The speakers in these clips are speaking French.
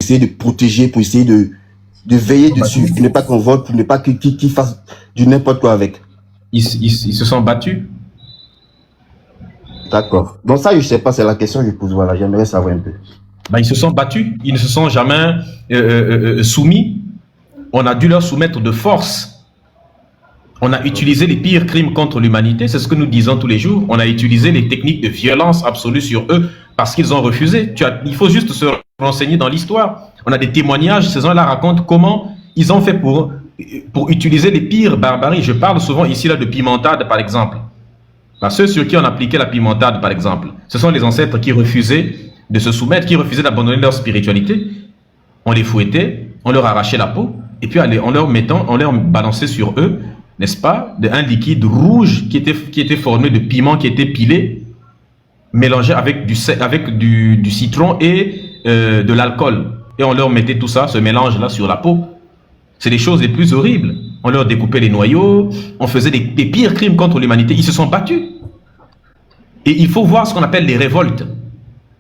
essayer de protéger, pour essayer de veiller dessus, pour ne pas qu'on vole, pour ne pas qu'ils fassent du n'importe quoi avec. Ils se sont battus. D'accord. Donc ça, je sais pas, c'est la question que je pose. Voilà, j'aimerais savoir un peu. Ben, ils se sont battus, ils ne se sont jamais soumis. On a dû leur soumettre de force. On a utilisé les pires crimes contre l'humanité, c'est ce que nous disons tous les jours. On a utilisé les techniques de violence absolue sur eux parce qu'ils ont refusé. Il faut juste se renseigner dans l'histoire. On a des témoignages, ces gens-là racontent comment ils ont fait pour utiliser les pires barbaries. Je parle souvent ici là de pimentade, par exemple. Ceux sur qui on appliquait la pimentade, par exemple, ce sont les ancêtres qui refusaient de se soumettre, qui refusaient d'abandonner leur spiritualité. On les fouettait, on leur arrachait la peau, et puis on leur balançait sur eux, n'est-ce pas, un liquide rouge qui était formé de piment qui était pilé, mélangé avec du citron et de l'alcool. Et on leur mettait tout ça, ce mélange-là, sur la peau. C'est les choses les plus horribles. On leur découpait les noyaux, on faisait des pires crimes contre l'humanité. Ils se sont battus. Et il faut voir ce qu'on appelle les révoltes.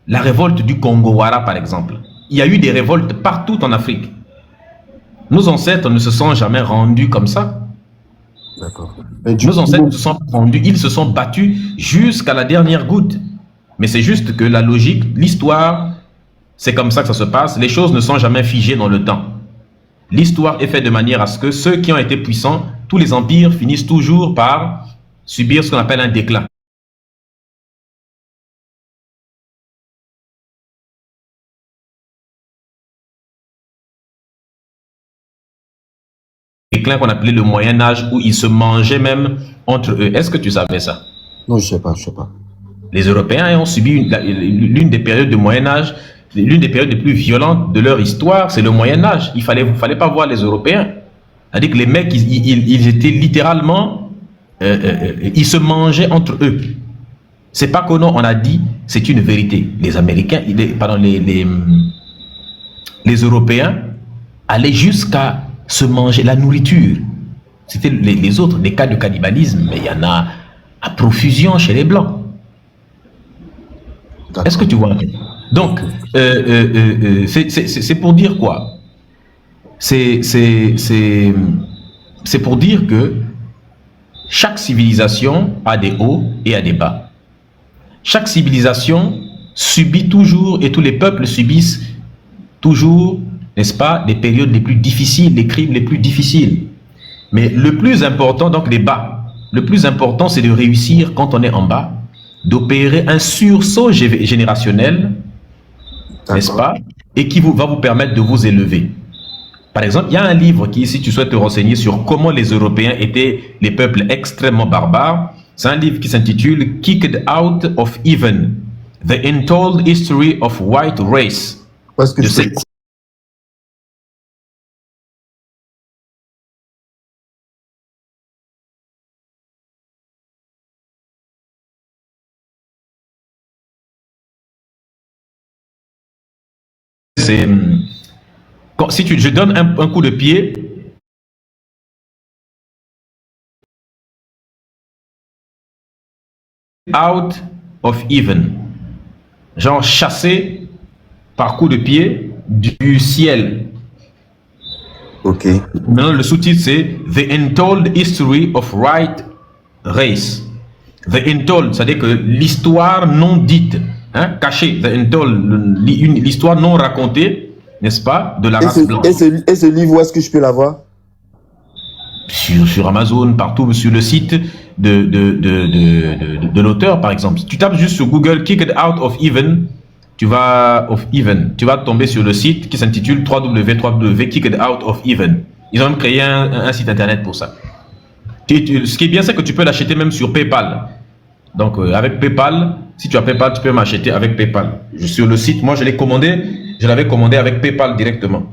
La révolte du Congo-Wara, par exemple. Il y a eu des révoltes partout en Afrique. Nos ancêtres ne se sont jamais rendus comme ça. D'accord. Nos ancêtres se sont rendus, ils se sont battus jusqu'à la dernière goutte. Mais c'est juste que la logique, l'histoire, c'est comme ça que ça se passe. Les choses ne sont jamais figées dans le temps. L'histoire est faite de manière à ce que ceux qui ont été puissants, tous les empires finissent toujours par subir ce qu'on appelle un déclin. Déclin qu'on appelait le Moyen-Âge, où ils se mangeaient même entre eux. Est-ce que tu savais ça? Non, je sais pas. Les Européens ont subi l'une des périodes du Moyen-Âge, l'une des périodes les plus violentes de leur histoire, c'est le Moyen-Âge. Il fallait pas voir les Européens. C'est-à-dire que les mecs, ils étaient littéralement, ils se mangeaient entre eux. C'est pas qu'on a dit, c'est une vérité. Les Américains, les Européens allaient jusqu'à se manger la nourriture. C'était les autres, des cas de cannibalisme, mais il y en a à profusion chez les Blancs. Est-ce que tu vois? Donc, c'est pour dire quoi? C'est pour dire que chaque civilisation a des hauts et a des bas. Chaque civilisation subit toujours, et tous les peuples subissent toujours, n'est-ce pas, les périodes les plus difficiles, les crimes les plus difficiles. Mais le plus important, donc les bas, le plus important, c'est de réussir quand on est en bas, d'opérer un sursaut générationnel, n'est-ce pas, et qui va vous permettre de vous élever. Par exemple, il y a un livre qui, si tu souhaites te renseigner sur comment les Européens étaient les peuples extrêmement barbares, c'est un livre qui s'intitule Kicked Out of Heaven, The Untold History of White Race. Parce que si je donne un coup de pied, out of even, genre chassé par coup de pied du ciel. Ok. Maintenant, le sous-titre c'est The Untold History of White Race. The Untold, c'est-à-dire que l'histoire non dite, cachée, The Untold, l'histoire non racontée, n'est-ce pas, de la race blanche. Et ce livre, où est-ce que je peux l'avoir? Sur Amazon, partout, sur le site de l'auteur, par exemple. Si tu tapes juste sur Google Kicked Out of Even, tu vas tomber sur le site qui s'intitule www.kicked out of even. Ils ont même créé un site internet pour ça. Ce qui est bien, c'est que tu peux l'acheter même sur PayPal. Donc, avec PayPal, si tu as PayPal, tu peux m'acheter avec PayPal. Sur le site, moi, je l'avais commandé avec PayPal directement.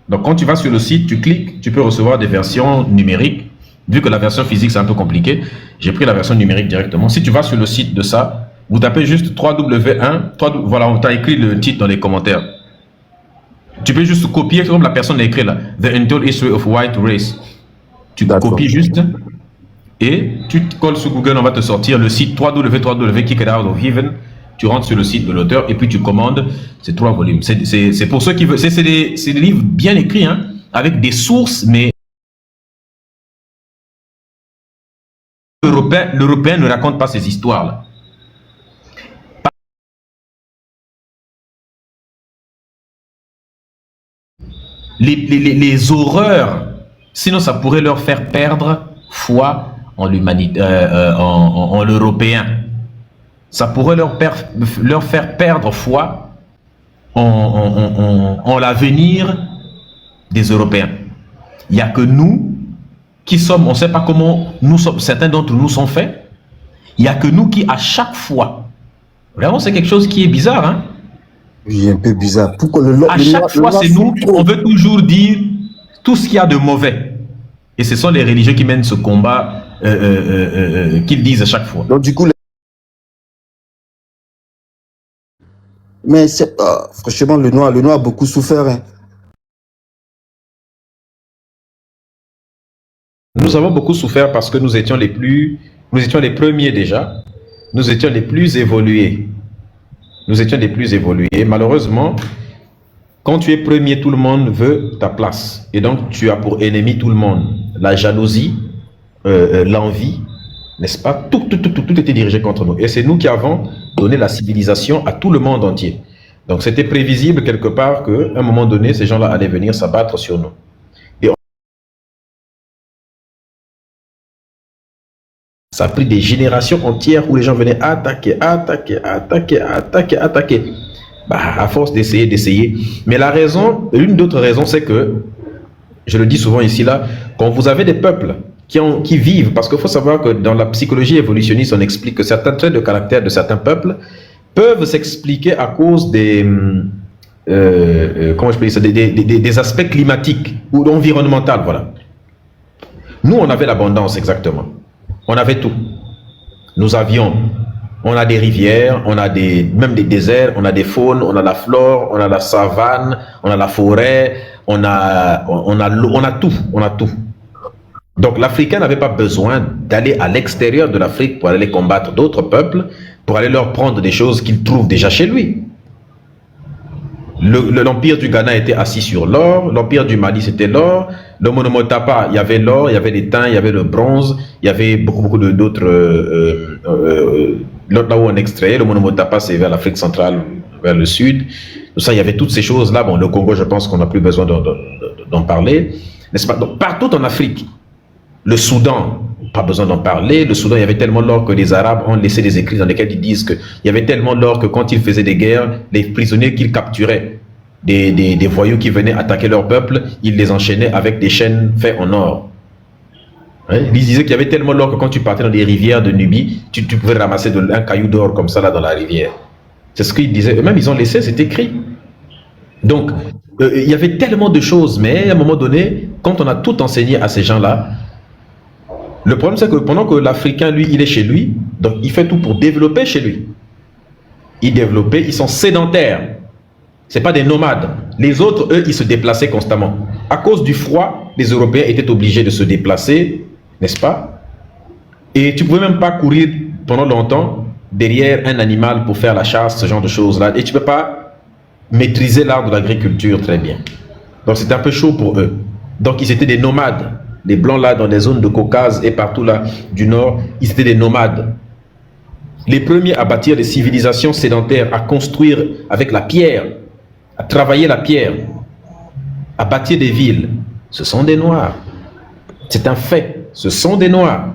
Donc, quand tu vas sur le site, tu cliques, tu peux recevoir des versions numériques. Vu que la version physique, c'est un peu compliqué, j'ai pris la version numérique directement. Si tu vas sur le site de ça, vous tapez juste voilà, on t'a écrit le titre dans les commentaires. Tu peux juste copier, comme la personne l'a écrit là, The Untold History of White Race. Tu copies juste et tu te colles sur Google, on va te sortir le site www.kicked out of even. tu rentres sur le site de l'auteur et puis tu commandes ces 3 volumes. C'est pour ceux qui veulent. C'est des livres bien écrits, hein, avec des sources, mais l'Européen ne raconte pas ces histoires-là. Les horreurs, sinon ça pourrait leur faire perdre foi en l'humanité, en l'Européen. Ça pourrait leur faire perdre foi en l'avenir des Européens. Il n'y a que nous qui sommes, on ne sait pas comment nous sommes, certains d'entre nous sont faits. Il n'y a que nous qui, à chaque fois, vraiment c'est quelque chose qui est bizarre, hein? Oui, un peu bizarre. Pourquoi à chaque fois, c'est nous, on veut toujours dire tout ce qu'il y a de mauvais. Et ce sont les religieux qui mènent ce combat, qu'ils disent à chaque fois. Donc du coup, mais franchement, le noir a beaucoup souffert. Hein. Nous avons beaucoup souffert parce que nous étions les premiers déjà. Nous étions les plus évolués. Nous étions les plus évolués. Malheureusement, quand tu es premier, tout le monde veut ta place. Et donc, tu as pour ennemi tout le monde. La jalousie, l'envie, n'est-ce pas? Tout était dirigé contre nous. Et c'est nous qui avons donné la civilisation à tout le monde entier. Donc, c'était prévisible quelque part qu'à un moment donné, ces gens-là allaient venir s'abattre sur nous. Et ça a pris des générations entières où les gens venaient attaquer. Bah, à force d'essayer. Mais la raison, une d'autres raisons, c'est que, je le dis souvent ici, là, quand vous avez des peuples qui vivent, parce qu'il faut savoir que dans la psychologie évolutionniste, on explique que certains traits de caractère de certains peuples peuvent s'expliquer à cause des, comment je peux dire ça, des aspects climatiques ou environnementaux, voilà. Nous, on avait l'abondance, exactement. On avait tout. On a des rivières, on a même des déserts, on a des faunes, on a la flore, on a la savane, on a la forêt, on a tout. Donc l'Africain n'avait pas besoin d'aller à l'extérieur de l'Afrique pour aller combattre d'autres peuples, pour aller leur prendre des choses qu'il trouve déjà chez lui. L'empire du Ghana était assis sur l'or, l'empire du Mali c'était l'or, le Monomotapa il y avait l'or, il y avait l'étain, il y avait le bronze, il y avait beaucoup d'autres, là où on extrait, le Monomotapa c'est vers l'Afrique centrale, vers le sud, tout ça, il y avait toutes ces choses là, bon le Congo je pense qu'on n'a plus besoin d'en parler, n'est-ce pas? Donc partout en Afrique, le Soudan, pas besoin d'en parler, le Soudan il y avait tellement d'or que les Arabes ont laissé des écrits dans lesquels ils disent qu'il y avait tellement d'or que quand ils faisaient des guerres, les prisonniers qu'ils capturaient, des voyous qui venaient attaquer leur peuple, ils les enchaînaient avec des chaînes faites en or. Hein? Ils disaient qu'il y avait tellement d'or que quand tu partais dans des rivières de Nubie, tu pouvais ramasser un caillou d'or comme ça là dans la rivière. C'est ce qu'ils disaient, eux-mêmes ils ont laissé, c'est écrit. Donc, il y avait tellement de choses, mais à un moment donné, quand on a tout enseigné à ces gens-là, le problème, c'est que pendant que l'Africain, lui, il est chez lui, donc il fait tout pour développer chez lui. Ils sont sédentaires. Ce n'est pas des nomades. Les autres, eux, ils se déplaçaient constamment. À cause du froid, les Européens étaient obligés de se déplacer, n'est-ce pas? Et tu ne pouvais même pas courir pendant longtemps derrière un animal pour faire la chasse, ce genre de choses-là. Et tu ne peux pas maîtriser l'art de l'agriculture très bien. Donc c'était un peu chaud pour eux. Donc ils étaient des nomades. Les blancs là, dans les zones de Caucase et partout là du nord, ils étaient des nomades. Les premiers à bâtir des civilisations sédentaires, à construire avec la pierre, à travailler la pierre, à bâtir des villes, ce sont des Noirs. C'est un fait, ce sont des Noirs.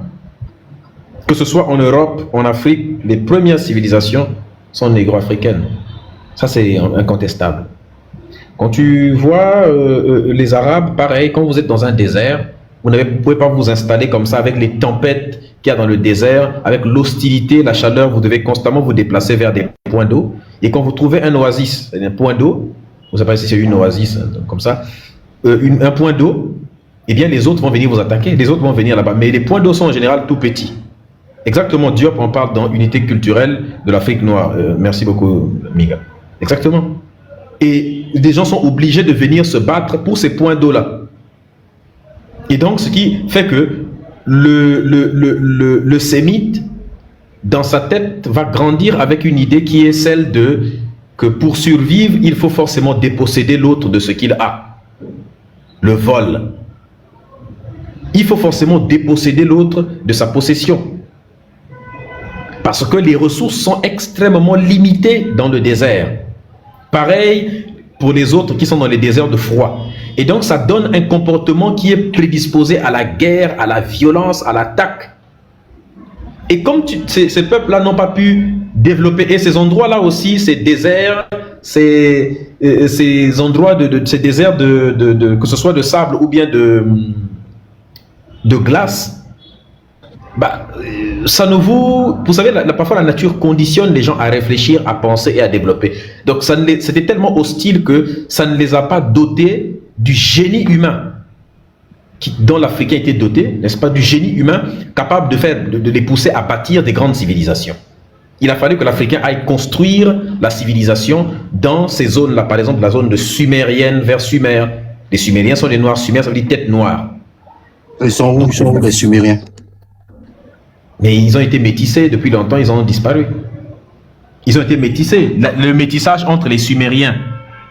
Que ce soit en Europe, en Afrique, les premières civilisations sont négro-africaines. Ça, c'est incontestable. Quand tu vois les Arabes, pareil, quand vous êtes dans un désert, vous ne pouvez pas vous installer comme ça avec les tempêtes qu'il y a dans le désert, avec l'hostilité, la chaleur, vous devez constamment vous déplacer vers des points d'eau. Et quand vous trouvez un oasis, un point d'eau, vous savez pas si c'est une oasis, comme ça, un point d'eau, eh bien les autres vont venir vous attaquer, les autres vont venir là-bas. Mais les points d'eau sont en général tout petits. Exactement, Diop en parle dans Unité culturelle de l'Afrique noire. Merci beaucoup, Miga. Exactement. Et des gens sont obligés de venir se battre pour ces points d'eau-là. Et donc, ce qui fait que le sémite dans sa tête, va grandir avec une idée qui est celle de que pour survivre, il faut forcément déposséder l'autre de ce qu'il a. Le vol. Il faut forcément déposséder l'autre de sa possession. Parce que les ressources sont extrêmement limitées dans le désert. Pareil pour les autres qui sont dans les déserts de froid. Et donc ça donne un comportement qui est prédisposé à la guerre, à la violence, à l'attaque. Et comme ces peuples-là n'ont pas pu développer, et ces endroits-là aussi, ces déserts, ces endroits ces déserts que ce soit de sable ou bien de glace, ça ne vous savez, parfois la nature conditionne les gens à réfléchir, à penser et à développer. Donc c'était tellement hostile que ça ne les a pas dotés du génie humain dont l'Africain était doté, n'est-ce pas, du génie humain capable de les pousser à bâtir des grandes civilisations. Il a fallu que l'Africain aille construire la civilisation dans ces zones-là, par exemple la zone de Sumérienne vers Sumer. Les Sumériens sont des Noirs, Sumer ça veut dire tête noire. Ils sont où les Sumériens? Mais ils ont été métissés depuis longtemps, ils ont disparu. Ils ont été métissés. Le métissage entre les Sumériens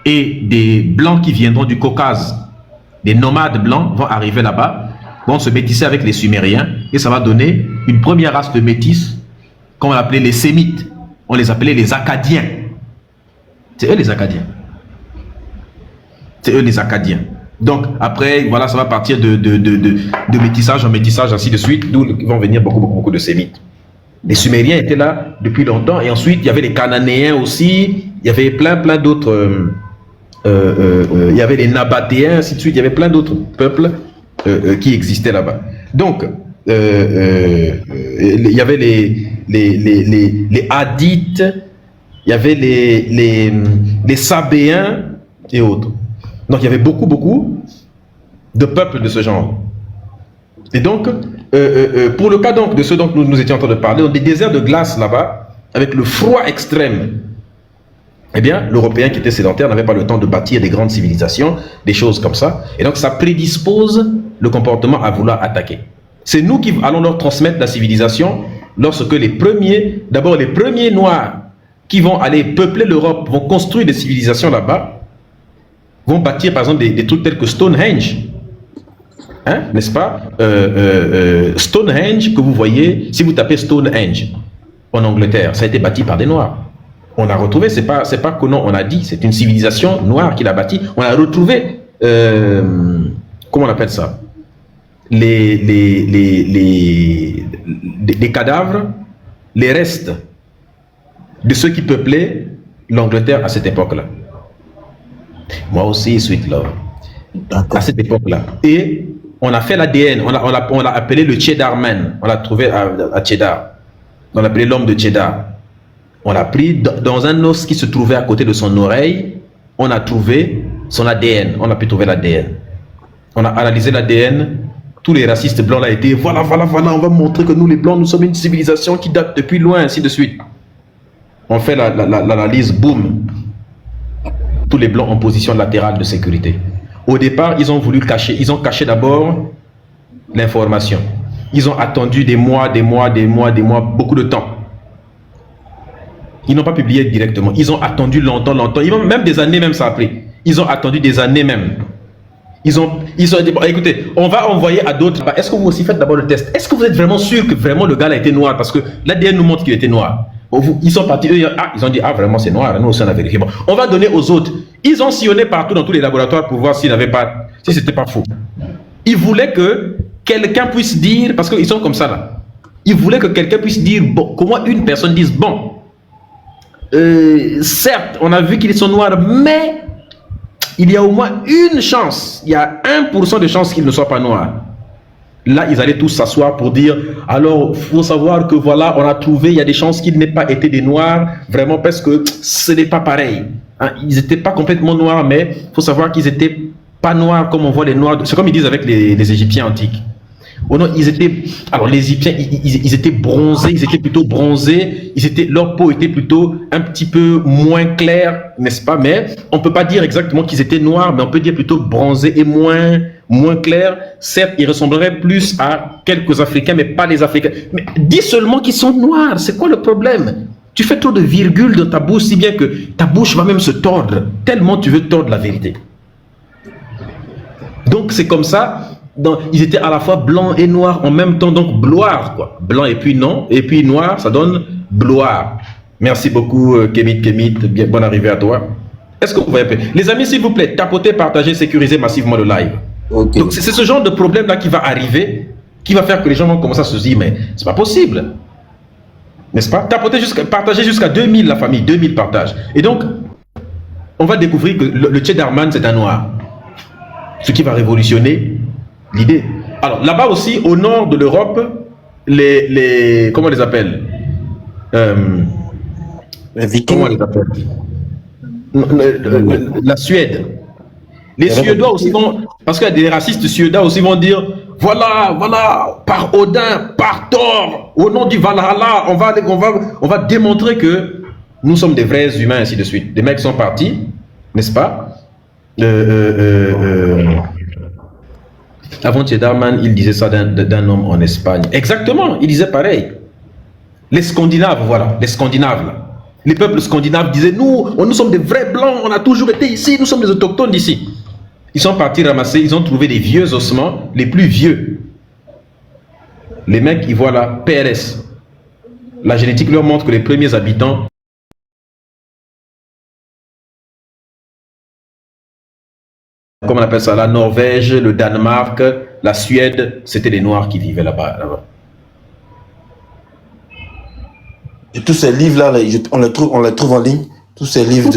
et des Blancs qui viendront du Caucase, des nomades blancs vont arriver là-bas, vont se métisser avec les Sumériens et ça va donner une première race de métis qu'on appelait les Sémites. On les appelait les Akkadiens. C'est eux les Akkadiens. C'est eux les Akkadiens. Donc après, voilà, ça va partir de métissage en métissage, ainsi de suite, d'où vont venir beaucoup de Sémites. Les Sumériens étaient là depuis longtemps et ensuite il y avait les Cananéens aussi, il y avait plein d'autres... il y avait les Nabatéens, ainsi de suite, il y avait plein d'autres peuples qui existaient là-bas. Donc, il y avait les Hadithes, il y avait les Sabéens et autres. Donc, il y avait beaucoup de peuples de ce genre. Et donc, pour le cas donc de ceux dont nous étions en train de parler, dans des déserts de glace là-bas, avec le froid extrême, eh bien, l'Européen qui était sédentaire n'avait pas le temps de bâtir des grandes civilisations, des choses comme ça. Et donc, ça prédispose le comportement à vouloir attaquer. C'est nous qui allons leur transmettre la civilisation lorsque les premiers Noirs qui vont aller peupler l'Europe, vont construire des civilisations là-bas, vont bâtir par exemple des trucs tels que Stonehenge. Hein, n'est-ce pas? Stonehenge que vous voyez, si vous tapez Stonehenge en Angleterre, ça a été bâti par des Noirs. On a retrouvé, c'est pas que non, on a dit, c'est une civilisation noire qui l'a bâti. On a retrouvé, comment on appelle ça, les cadavres, les restes de ceux qui peuplaient l'Angleterre à cette époque-là. Moi aussi, Sweet Love, à cette époque-là. Et on a fait l'ADN, on l'a appelé le Cheddar Man, on l'a trouvé à Cheddar, on l'a appelé l'homme de Cheddar. On l'a pris dans un os qui se trouvait à côté de son oreille. On a trouvé son ADN. On a pu trouver l'ADN. On a analysé l'ADN. Tous les racistes blancs là étaient voilà, on va montrer que nous les blancs, nous sommes une civilisation qui date depuis loin, ainsi de suite. On fait l'analyse, boum. Tous les blancs en position latérale de sécurité. Au départ, ils ont voulu cacher. Ils ont caché d'abord l'information. Ils ont attendu des mois, beaucoup de temps. Ils n'ont pas publié directement. Ils ont attendu longtemps. Même des années, même ça a pris. Ils ont attendu des années même. Ils ont dit, bon, écoutez, on va envoyer à d'autres. Est-ce que vous aussi faites d'abord le test? Est-ce que vous êtes vraiment sûr que vraiment le gars a été noir? Parce que l'ADN nous montre qu'il était noir. Ils sont partis, eux, ils ont dit, vraiment c'est noir. Nous aussi on a vérifié. Bon, on va donner aux autres. Ils ont sillonné partout dans tous les laboratoires pour voir si c'était pas faux. Ils voulaient que quelqu'un puisse dire, parce qu'ils sont comme ça là. Ils voulaient que quelqu'un puisse dire, bon, comment une personne dise, bon, certes, on a vu qu'ils sont noirs, mais il y a au moins une chance, il y a 1% de chance qu'ils ne soient pas noirs. Là, ils allaient tous s'asseoir pour dire, alors, il faut savoir que voilà, on a trouvé, il y a des chances qu'ils n'aient pas été des noirs, vraiment, parce que ce n'est pas pareil. Hein, ils n'étaient pas complètement noirs, mais il faut savoir qu'ils n'étaient pas noirs comme on voit les noirs. C'est comme ils disent avec les Égyptiens antiques. Oh non, les Égyptiens, ils étaient bronzés, ils étaient plutôt bronzés, leur peau était plutôt un petit peu moins claire, n'est-ce pas? Mais on ne peut pas dire exactement qu'ils étaient noirs, mais on peut dire plutôt bronzés et moins moins clair. Certes, ils ressembleraient plus à quelques Africains, mais pas les Africains. Mais dis seulement qu'ils sont noirs. C'est quoi le problème? Tu fais trop de virgules dans ta bouche, si bien que ta bouche va même se tordre, tellement tu veux tordre la vérité. Donc c'est comme ça. Ils étaient à la fois blancs et noirs en même temps, donc bloire, quoi. Blanc et puis non, et puis noir, ça donne bloire. Merci beaucoup, Kemit. Bien, bonne arrivée à toi. Est-ce que vous voyez? Les amis, s'il vous plaît, tapotez, partagez, sécurisez massivement le live. Okay. Donc c'est ce genre de problème-là qui va arriver, qui va faire que les gens vont commencer à se dire, mais c'est pas possible. N'est-ce pas? Tapotez partagez jusqu'à 2000, la famille, 2000 partages. Et donc, on va découvrir que le Chedarman, c'est un noir. Ce qui va révolutionner l'idée. Alors, là-bas aussi, au nord de l'Europe, comment on les appelle? Comment on les appelle? La Suède. Les Suédois aussi vont, parce qu'il y a des racistes suédois aussi vont dire, voilà, par Odin, par Thor, au nom du Valhalla, on va démontrer que nous sommes des vrais humains, ainsi de suite. Des mecs sont partis, n'est-ce pas? Avant Chedarman, il disait ça d'un homme en Espagne. Exactement, il disait pareil. Les Scandinaves, voilà, les Scandinaves, là. Les peuples scandinaves disaient, nous sommes des vrais blancs, on a toujours été ici, nous sommes des autochtones d'ici. Ils sont partis ramasser, ils ont trouvé des vieux ossements, les plus vieux. Les mecs, ils voient là, PLS. La génétique leur montre que les premiers habitants, comment on appelle ça, la Norvège, le Danemark, la Suède, c'était les Noirs qui vivaient là-bas. Et tous ces livres-là, on les trouve en ligne, tous ces livres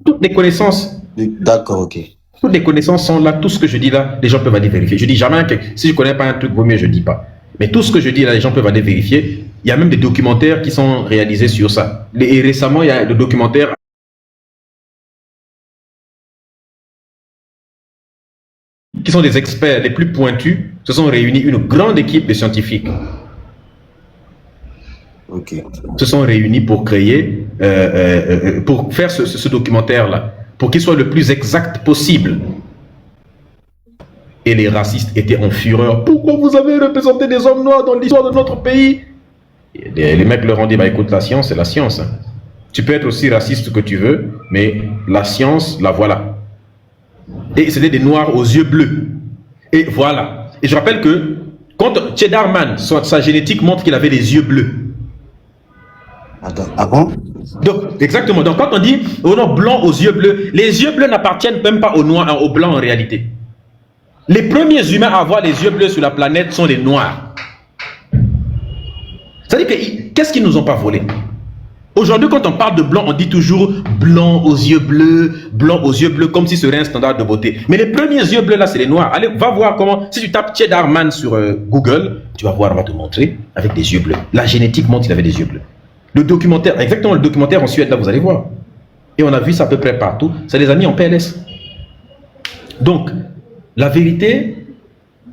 toutes les connaissances. D'accord, ok. Toutes les connaissances sont là, tout ce que je dis là, les gens peuvent aller vérifier. Je dis jamais que si je ne connais pas un truc, vaut mieux je ne dis pas. Mais tout ce que je dis là, les gens peuvent aller vérifier. Il y a même des documentaires qui sont réalisés sur ça. Et récemment, il y a le documentaire qui sont des experts les plus pointus, se sont réunis une grande équipe de scientifiques. Okay. Se sont réunis pour créer, pour faire ce documentaire-là, pour qu'il soit le plus exact possible. Et les racistes étaient en fureur. Pourquoi vous avez représenté des hommes noirs dans l'histoire de notre pays? Et les mecs leur ont dit, bah écoute, la science, c'est la science. Hein. Tu peux être aussi raciste que tu veux, mais la science, la voilà. Et c'était des noirs aux yeux bleus. Et voilà. Et je rappelle que quand Chedarman, sa génétique montre qu'il avait les yeux bleus. Attends, ah bon? Donc, exactement. Donc, quand on dit blanc aux yeux bleus, les yeux bleus n'appartiennent même pas aux noirs, aux blancs en réalité. Les premiers humains à avoir les yeux bleus sur la planète sont les noirs. C'est-à-dire que qu'est-ce qu'ils nous ont pas volé? Aujourd'hui, quand on parle de blanc, on dit toujours blanc aux yeux bleus, comme si ce serait un standard de beauté. Mais les premiers yeux bleus là, c'est les noirs. Allez, va voir comment. Si tu tapes Chedarman sur Google, tu vas voir, on va te montrer avec des yeux bleus. La génétique montre qu'il avait des yeux bleus. Le documentaire, exactement le documentaire en Suède, là, vous allez voir. Et on a vu ça à peu près partout. Ça les a mis en PLS. Donc, la vérité,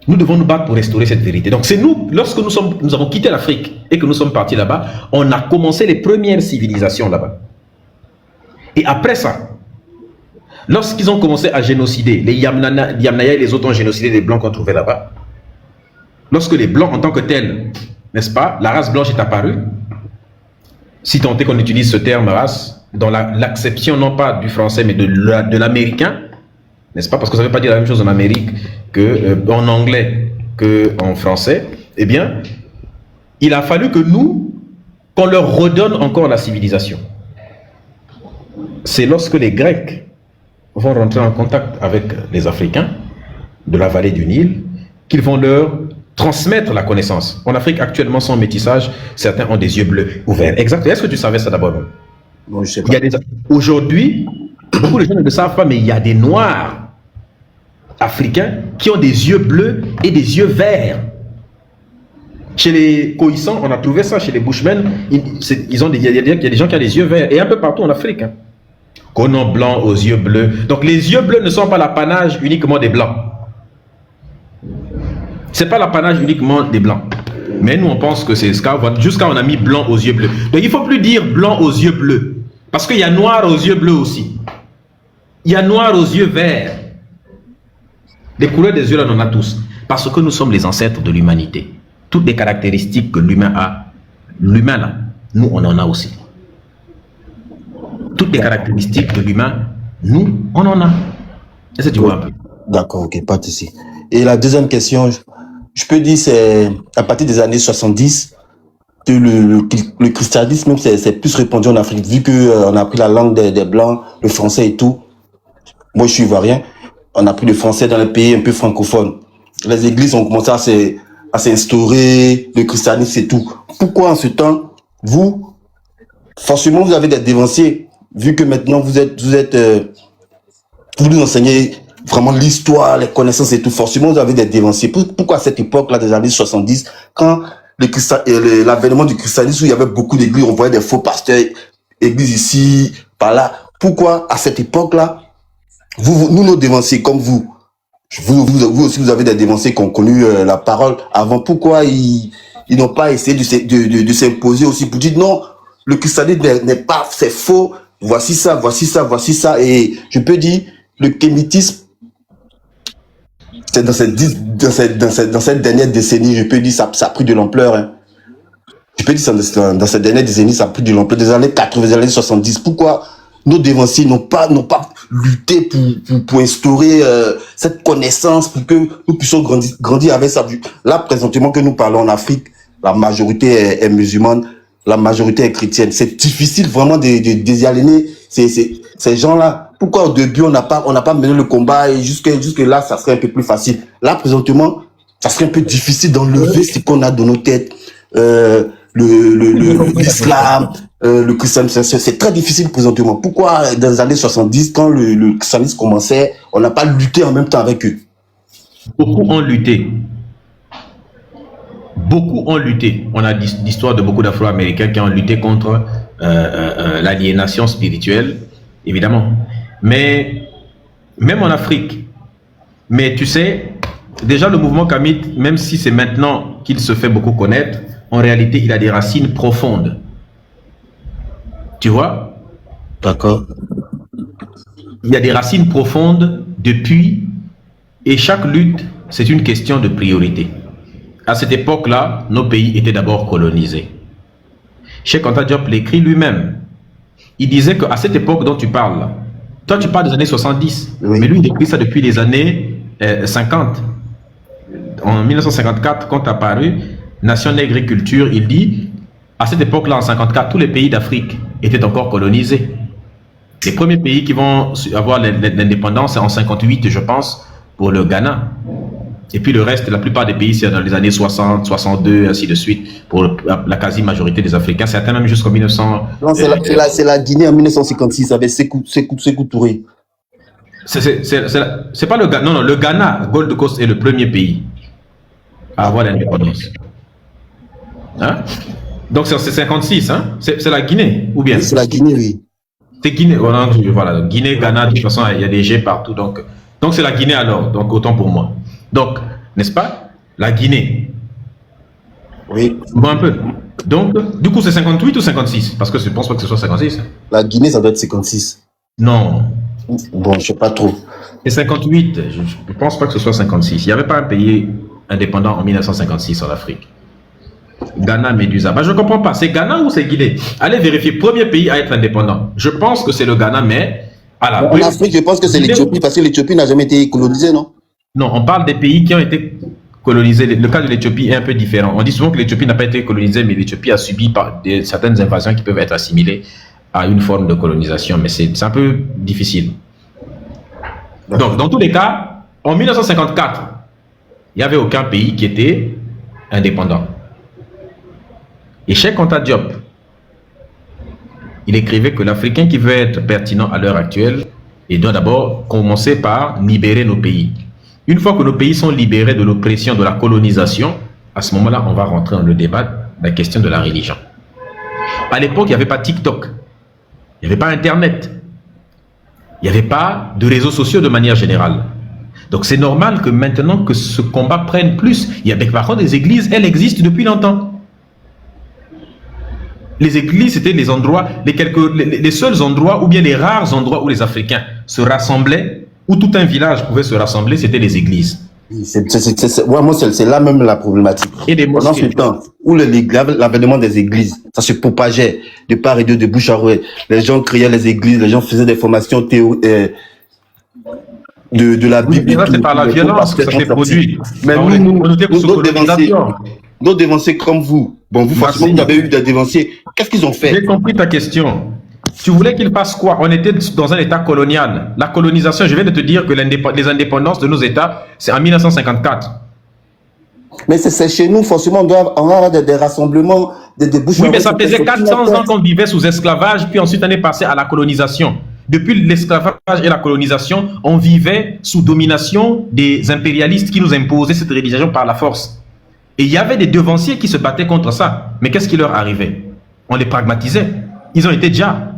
nous devons nous battre pour restaurer cette vérité. Donc, c'est nous, lorsque nous avons quitté l'Afrique et que nous sommes partis là-bas, on a commencé les premières civilisations là-bas. Et après ça, lorsqu'ils ont commencé à génocider, les Yamnaya et les autres ont génocidé les Blancs qu'on trouvait là-bas. Lorsque les Blancs en tant que tels, n'est-ce pas, la race blanche est apparue, si tant est qu'on utilise ce terme race, dans l'acception non pas du français mais de l'américain, n'est-ce pas, parce que ça ne veut pas dire la même chose en Amérique qu'en anglais qu'en français, eh bien, il a fallu que nous, qu'on leur redonne encore la civilisation. C'est lorsque les Grecs vont rentrer en contact avec les Africains de la vallée du Nil qu'ils vont leur transmettre la connaissance. En Afrique, actuellement, sans métissage, certains ont des yeux bleus ouverts. Exact. Est-ce que tu savais ça d'abord? Bon, je sais pas. Aujourd'hui, beaucoup de gens ne le savent pas, mais il y a des Noirs africains qui ont des yeux bleus et des yeux verts. Chez les Khoïsans, on a trouvé ça. Chez les Bushmen, il y a des gens qui ont des yeux verts. Et un peu partout en Afrique. Hein. Conan blanc aux yeux bleus. Donc les yeux bleus ne sont pas l'apanage uniquement des Blancs. Ce n'est pas l'apanage uniquement des Blancs. Mais nous, on pense que c'est jusqu'à on a mis blanc aux yeux bleus. Donc il ne faut plus dire blanc aux yeux bleus. Parce qu'il y a noir aux yeux bleus aussi. Il y a noir aux yeux verts. Les couleurs des yeux, là, on en a tous. Parce que nous sommes les ancêtres de l'humanité. Toutes les caractéristiques que l'humain a, l'humain, là, nous, on en a aussi. Toutes les caractéristiques de l'humain, nous, on en a. Est-ce que tu vois un peu? D'accord, ok, pas de souci. Et la deuxième question, je peux dire, c'est à partir des années 70 que le christianisme c'est plus répandu en Afrique, vu que on a pris la langue des Blancs, le français et tout. Moi, je suis ivoirien. On a pris le français dans les pays un peu francophones. Les églises ont commencé à s'instaurer, le christianisme et tout. Pourquoi en ce temps, vous, forcément, vous avez des dévanciers, vu que maintenant vous nous enseignez vraiment l'histoire, les connaissances et tout. Forcément, vous avez des dévanciers. Pourquoi à cette époque-là, des années 70, quand l'avènement du christianisme, où il y avait beaucoup d'églises, on voyait des faux pasteurs, églises ici, par là. Pourquoi à cette époque-là, nous, nos dévanciers, comme vous aussi, vous avez des dévanciers qui ont connu la parole avant. Pourquoi ils n'ont pas essayé de s'imposer aussi pour dire non, le christianisme n'est pas, c'est faux, voici ça, voici ça, voici ça. Et je peux dire, le kémitisme, c'est dans cette dernière décennie, je peux dire, ça a pris de l'ampleur. Hein. Je peux dire, dans cette dernière décennie, ça a pris de l'ampleur. Des années 80, des années 70. Pourquoi nos dévanciers n'ont pas lutté pour instaurer cette connaissance, pour que nous puissions grandir avec ça. Là, présentement que nous parlons en Afrique, la majorité est musulmane, la majorité est chrétienne. C'est difficile vraiment de désaliéner ces gens-là. Pourquoi au début on n'a pas mené le combat et jusque là ça serait un peu plus facile. Là présentement, ça serait un peu difficile d'enlever ce qu'on a dans nos têtes. L'islam, le christianisme, c'est très difficile présentement. Pourquoi dans les années 70, quand le christianisme commençait, on n'a pas lutté en même temps avec eux? Beaucoup ont lutté. Beaucoup ont lutté. On a l'histoire de beaucoup d'Afro-Américains qui ont lutté contre l'aliénation spirituelle, évidemment. Mais même en Afrique, mais tu sais, déjà le mouvement kamite, même si c'est maintenant qu'il se fait beaucoup connaître, en réalité, il a des racines profondes. Tu vois? D'accord. Il y a des racines profondes depuis, et chaque lutte, c'est une question de priorité. À cette époque-là, nos pays étaient d'abord colonisés. Cheikh Anta Diop l'écrit lui-même. Il disait qu'à cette époque dont tu parles, toi tu parles des années 70, oui. Mais lui il écrit ça depuis les années 50. En 1954, quand a paru Nation Nègre et Culture, il dit, à cette époque-là, en 54, tous les pays d'Afrique étaient encore colonisés. Les premiers pays qui vont avoir l'indépendance, c'est en 58, je pense, pour le Ghana. Et puis le reste, la plupart des pays, c'est dans les années 60, 62, ainsi de suite, pour la quasi-majorité des Africains. Certains même jusqu'en 1900... Non, c'est la Guinée en 1956, avec Sékou Touré. C'est pas le Ghana. Non, le Ghana, Gold Coast, est le premier pays à avoir l'indépendance. Hein? Donc c'est 56, hein? C'est la Guinée, ou bien? Oui, c'est la Guinée, oui. C'est Guinée, voilà, Guinée, Ghana, de toute façon, il y a des G partout, donc c'est la Guinée alors, donc autant pour moi. Donc, n'est-ce pas? La Guinée. Oui. Bon, un peu. Donc, du coup, c'est 58 ou 56? Parce que je ne pense pas que ce soit 56. La Guinée, ça doit être 56. Non. Bon, je ne sais pas trop. C'est 58. Je ne pense pas que ce soit 56. Il n'y avait pas un pays indépendant en 1956 en Afrique. Ghana, Médusa. Je ne comprends pas. C'est Ghana ou c'est Guinée? Allez vérifier. Premier pays à être indépendant. Je pense que c'est le Ghana, mais... En Afrique, je pense que c'est l'Éthiopie, parce que l'Éthiopie n'a jamais été colonisée, non? Non, on parle des pays qui ont été colonisés. Le cas de l'Éthiopie est un peu différent. On dit souvent que l'Éthiopie n'a pas été colonisée, mais l'Éthiopie a subi certaines invasions qui peuvent être assimilées à une forme de colonisation, mais c'est un peu difficile. Donc, dans tous les cas, en 1954, il n'y avait aucun pays qui était indépendant. Et Cheikh Anta Diop, il écrivait que l'Africain qui veut être pertinent à l'heure actuelle, il doit d'abord commencer par libérer nos pays. Une fois que nos pays sont libérés de l'oppression, de la colonisation, à ce moment-là, on va rentrer dans le débat, la question de la religion. À l'époque, il n'y avait pas TikTok, il n'y avait pas Internet, il n'y avait pas de réseaux sociaux de manière générale. Donc c'est normal que maintenant que ce combat prenne plus. Il y a par contre des églises, elles existent depuis longtemps. Les églises, c'était les endroits, les seuls endroits ou bien les rares endroits où les Africains se rassemblaient où tout un village pouvait se rassembler, c'était les églises. Moi, c'est là même la problématique. Et des Pendant mosquées. ce temps où l'avènement des églises, ça se propageait de part et d'autre, de bouche à oreille. Les gens créaient les églises, les gens faisaient des formations de la Oui, Bible et mais ça, c'est tout. par la Les violence que pasteurs ça s'est sont sortis. produit. Mais On était sous colonisation. nos dévanciers comme vous, bon, vous, forcément, Merci. vous avez eu des dévanciers. Qu'est-ce qu'ils ont fait? J'ai compris ta question. Tu voulais qu'ils fassent quoi? On était dans un état colonial. La colonisation, je viens de te dire que les indépendances de nos états, c'est en 1954. Mais c'est chez nous, forcément, on doit avoir des rassemblements, des bouches à Oui, mais oreille. ça faisait 400 ans qu'on vivait sous esclavage, puis ensuite on est passé à la colonisation. Depuis l'esclavage et la colonisation, on vivait sous domination des impérialistes qui nous imposaient cette religion par la force. Et il y avait des devanciers qui se battaient contre ça. Mais qu'est-ce qui leur arrivait? On les pragmatisait. Ils ont été déjà.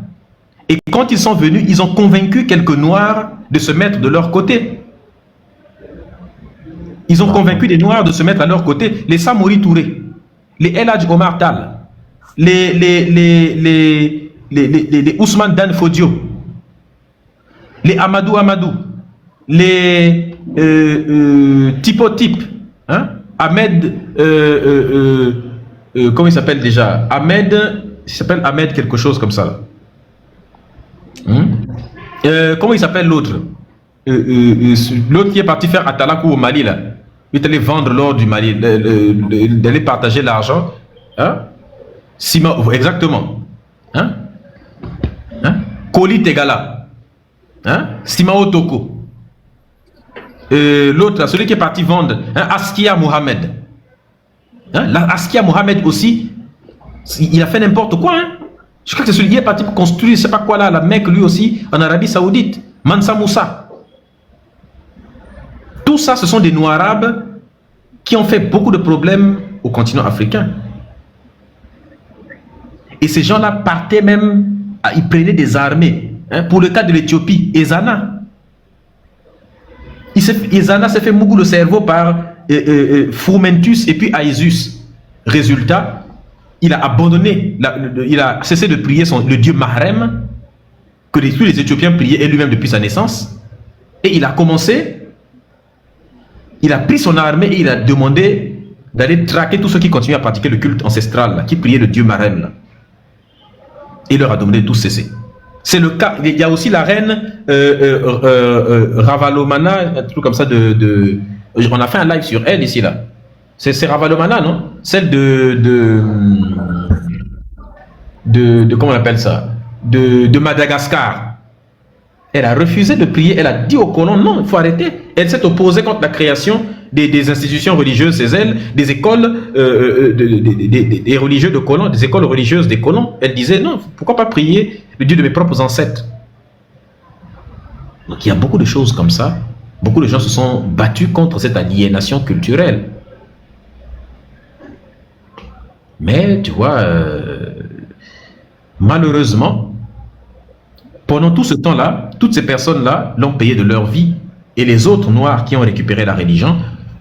Et quand ils sont venus, ils ont convaincu quelques Noirs de se mettre de leur côté. Ils ont convaincu des Noirs de se mettre à leur côté. Les Samori Touré, les El Hadj Omar Tal, les Ousmane Dan Fodio, les Amadou Amadou, les Tipo Tip, hein? Ahmed, comment il s'appelle déjà? Ahmed, il s'appelle Ahmed quelque chose comme ça. Comment il s'appelle l'autre? L'autre qui est parti faire Atalakou au Mali là. Il est allé vendre l'or du Mali, d'aller partager l'argent. Hein? Exactement. Hein? Hein? Koli Tegala. Hein? Simao Toko. L'autre là, celui qui est parti vendre, hein? Askia Mohamed. Hein? Askia Mohamed aussi, il a fait n'importe quoi. Hein? Je crois que c'est celui qui est parti pour construire, je ne sais pas quoi là, la Mecque lui aussi, en Arabie Saoudite. Mansa Moussa. Tout ça, ce sont des Noirs arabes qui ont fait beaucoup de problèmes au continent africain. Et ces gens-là partaient même, ils prenaient des armées. Hein, pour le cas de l'Éthiopie, Ezana. Ezana s'est fait mougou le cerveau par Frumentius et puis Aesus. Résultat, il a abandonné, il a cessé de prier le dieu Mahrem, que tous les Éthiopiens priaient et lui-même depuis sa naissance. Et il a commencé, il a pris son armée et il a demandé d'aller traquer tous ceux qui continuaient à pratiquer le culte ancestral, là, qui priaient le dieu Mahrem. Là. Et il leur a demandé de tous cesser. C'est le cas. Il y a aussi la reine Ravalomana, un truc comme ça on a fait un live sur elle ici là. C'est Ravalomana, non? Celle comment on appelle ça? De Madagascar. Elle a refusé de prier. Elle a dit aux colons non, il faut arrêter. Elle s'est opposée contre la création des institutions religieuses chez elle, des écoles des religieux de colons, des écoles religieuses des colons. Elle disait non, pourquoi pas prier le Dieu de mes propres ancêtres? Donc il y a beaucoup de choses comme ça. Beaucoup de gens se sont battus contre cette aliénation culturelle. Mais tu vois, malheureusement, pendant tout ce temps-là, toutes ces personnes-là l'ont payé de leur vie. Et les autres Noirs qui ont récupéré la religion,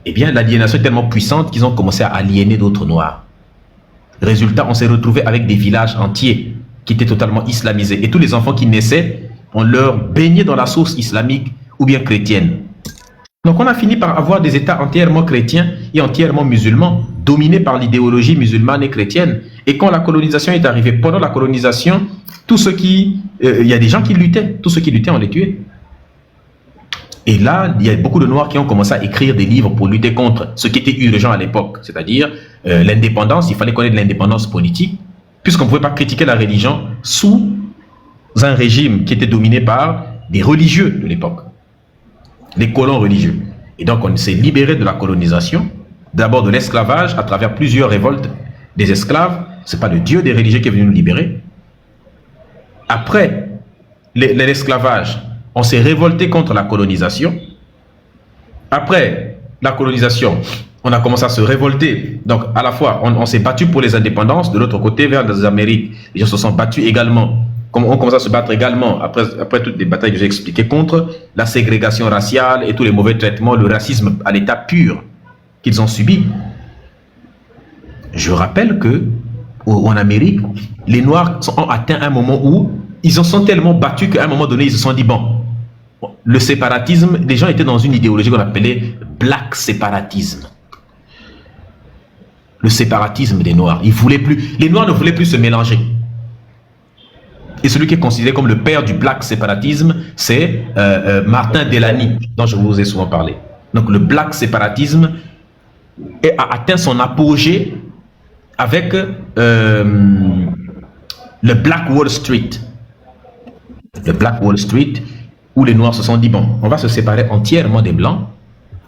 eh bien, l'aliénation est tellement puissante qu'ils ont commencé à aliéner d'autres Noirs. Résultat, on s'est retrouvé avec des villages entiers qui étaient totalement islamisés. Et tous les enfants qui naissaient, on leur baignait dans la sauce islamique ou bien chrétienne. Donc on a fini par avoir des États entièrement chrétiens et entièrement musulmans, dominés par l'idéologie musulmane et chrétienne. Et quand la colonisation est arrivée, pendant la colonisation, tous ceux qui... il y a des gens qui luttaient, tous ceux qui luttaient, on les tuait. Et là, il y a beaucoup de Noirs qui ont commencé à écrire des livres pour lutter contre ce qui était urgent à l'époque, c'est-à-dire l'indépendance. Il fallait connaître l'indépendance politique, puisqu'on ne pouvait pas critiquer la religion sous un régime qui était dominé par des religieux de l'époque, les colons religieux. Et donc on s'est libéré de la colonisation, d'abord de l'esclavage à travers plusieurs révoltes des esclaves. Ce n'est pas le Dieu des religieux qui est venu nous libérer. Après l'esclavage, on s'est révolté contre la colonisation. Après la colonisation, on a commencé à se révolter. Donc à la fois, on s'est battu pour les indépendances. De l'autre côté, vers les Amériques, les gens se sont battus également. On commence à se battre également, après toutes les batailles que j'ai expliquées, contre la ségrégation raciale et tous les mauvais traitements, le racisme à l'état pur qu'ils ont subi. Je rappelle que en Amérique, les Noirs ont atteint un moment où ils en sont tellement battus qu'à un moment donné, ils se sont dit, bon, le séparatisme, les gens étaient dans une idéologie qu'on appelait black séparatisme. Le séparatisme des Noirs. Les Noirs ne voulaient plus se mélanger. Et celui qui est considéré comme le père du black séparatisme, c'est Martin Delany, dont je vous ai souvent parlé. Donc le black séparatisme a atteint son apogée avec le Black Wall Street. Le Black Wall Street, où les Noirs se sont dit, bon, on va se séparer entièrement des Blancs,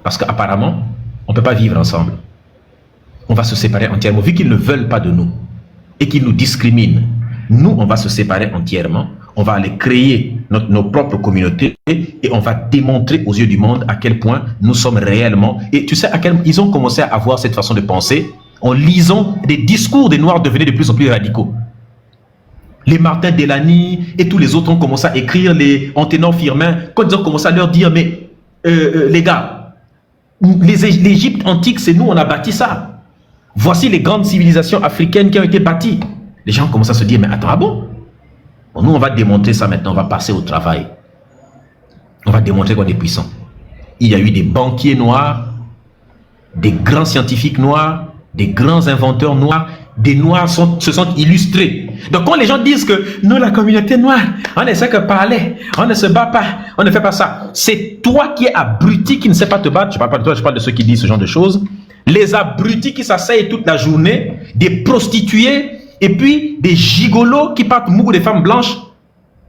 parce qu'apparemment, on ne peut pas vivre ensemble. On va se séparer entièrement, vu qu'ils ne veulent pas de nous, et qu'ils nous discriminent. Nous, on va se séparer entièrement, on va aller créer nos propres communautés, et on va démontrer aux yeux du monde à quel point nous sommes réellement. Et tu sais, ils ont commencé à avoir cette façon de penser, en lisant des discours des Noirs devenaient de plus en plus radicaux. Les Martin Delany et tous les autres ont commencé à écrire en ténor firmin, quand ils ont commencé à leur dire, mais les gars, l'Égypte antique, c'est nous, on a bâti ça. Voici les grandes civilisations africaines qui ont été bâties. Les gens commencent à se dire, mais attends, ah bon? Bon, nous, on va démontrer ça maintenant, on va passer au travail. On va démontrer qu'on est puissant. Il y a eu des banquiers noirs, des grands scientifiques noirs, des grands inventeurs noirs. Des Noirs se sont illustrés. Donc quand les gens disent que nous, la communauté noire, on ne sait que parler, on ne se bat pas, on ne fait pas ça. C'est toi qui es abruti, qui ne sais pas te battre. Je ne parle pas de toi, je parle de ceux qui disent ce genre de choses. Les abrutis qui s'asseyent toute la journée, des prostituées, et puis des gigolos qui partent mou des femmes blanches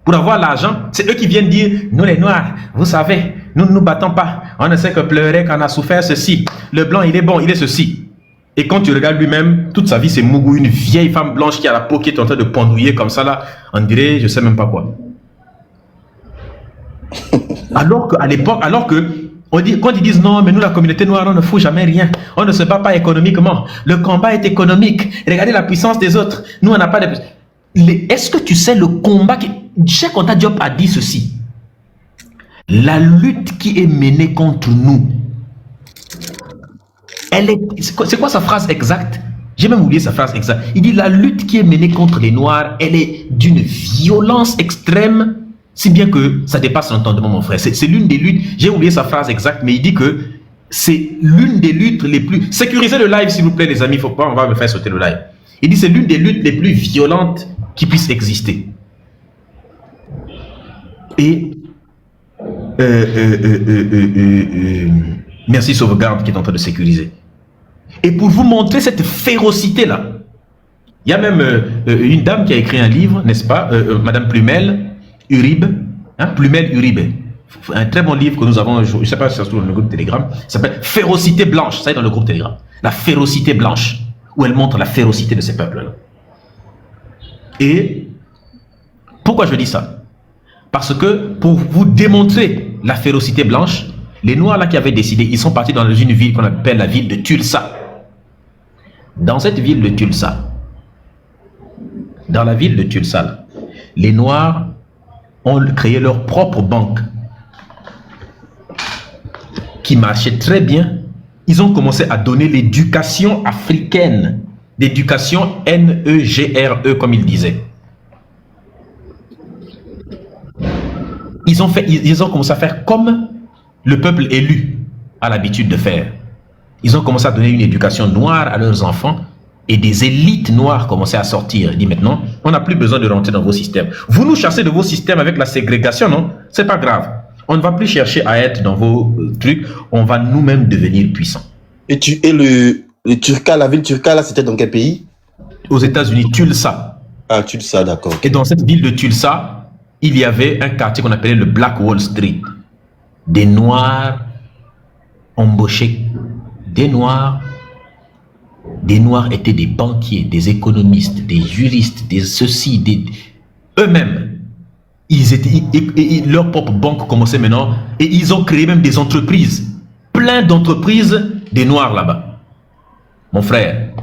pour avoir l'argent. C'est eux qui viennent dire, nous les Noirs, vous savez, nous ne nous battons pas. On ne sait que pleurer quand on a souffert ceci. Le blanc, il est bon, il est ceci. Et quand tu regardes lui-même, toute sa vie, c'est Mougou, une vieille femme blanche qui a la peau qui est en train de pendouiller comme ça, là, on dirait, je sais même pas quoi. Alors qu'à l'époque, quand ils disent non, mais nous, la communauté noire, on ne fout jamais rien, on ne se bat pas économiquement, le combat est économique, regardez la puissance des autres, nous, on n'a pas de... Est-ce que tu sais le combat qui... Cheikh Anta Diop a dit ceci. La lutte qui est menée contre nous, c'est quoi sa phrase exacte? J'ai même oublié sa phrase exacte. Il dit la lutte qui est menée contre les Noirs, elle est d'une violence extrême, si bien que ça dépasse l'entendement, mon frère. C'est l'une des luttes, j'ai oublié sa phrase exacte, mais il dit que c'est l'une des luttes les plus... Sécurisez le live, s'il vous plaît, les amis, faut pas, on va me faire sauter le live. Il dit c'est l'une des luttes les plus violentes qui puissent exister. Et... merci Sauvegarde qui est en train de sécuriser. Et pour vous montrer cette férocité-là, il y a même une dame qui a écrit un livre, n'est-ce pas, Madame Plumel Uribe, hein, Plumel Uribe, un très bon livre que nous avons, je ne sais pas si ça se trouve dans le groupe Telegram, ça s'appelle Férocité blanche, ça est dans le groupe Telegram, la férocité blanche, où elle montre la férocité de ces peuples-là. Et pourquoi je dis ça? Parce que pour vous démontrer la férocité blanche, les Noirs là qui avaient décidé, ils sont partis dans une ville qu'on appelle la ville de Tulsa. Dans cette ville de Tulsa, dans la ville de Tulsa, là, les Noirs ont créé leur propre banque qui marchait très bien. Ils ont commencé à donner l'éducation africaine, l'éducation N-E-G-R-E comme ils disaient. Ils ont commencé à faire comme le peuple élu a l'habitude de faire. Ils ont commencé à donner une éducation noire à leurs enfants et des élites noires commençaient à sortir. Ils disent maintenant, on n'a plus besoin de rentrer dans vos systèmes. Vous nous chassez de vos systèmes avec la ségrégation, non? C'est pas grave. On ne va plus chercher à être dans vos trucs. On va nous-mêmes devenir puissants. Et le Turca, la ville Turca, là, c'était dans quel pays? Aux États-Unis, Tulsa. Ah, Tulsa, d'accord. Et dans cette ville de Tulsa, il y avait un quartier qu'on appelait le Black Wall Street. Des Noirs embauchés. Des Noirs étaient des banquiers, des économistes, des juristes, des ceci, eux-mêmes. Leur propre banque commençait maintenant et ils ont créé même des entreprises. Plein d'entreprises des Noirs là-bas. Mon frère,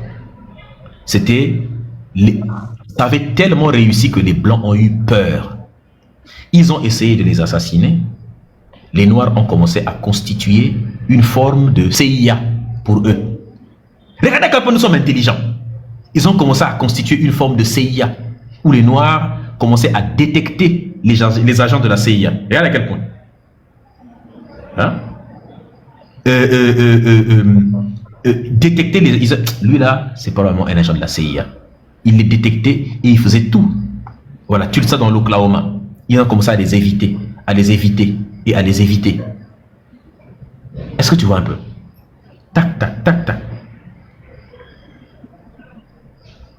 ça avait tellement réussi que les Blancs ont eu peur. Ils ont essayé de les assassiner. Les Noirs ont commencé à constituer une forme de CIA pour eux. Regardez à quel point nous sommes intelligents. Ils ont commencé à constituer une forme de CIA où les Noirs commençaient à détecter les agents de la CIA. Regardez à quel point. Hein? Détecter les... Lui là, c'est probablement un agent de la CIA. Il les détectait et il faisait tout. Voilà, tu le sais dans l'Oklahoma. Il a commencé à les éviter, à les éviter et à les éviter. Est-ce que tu vois un peu? Tac, tac, tac, tac.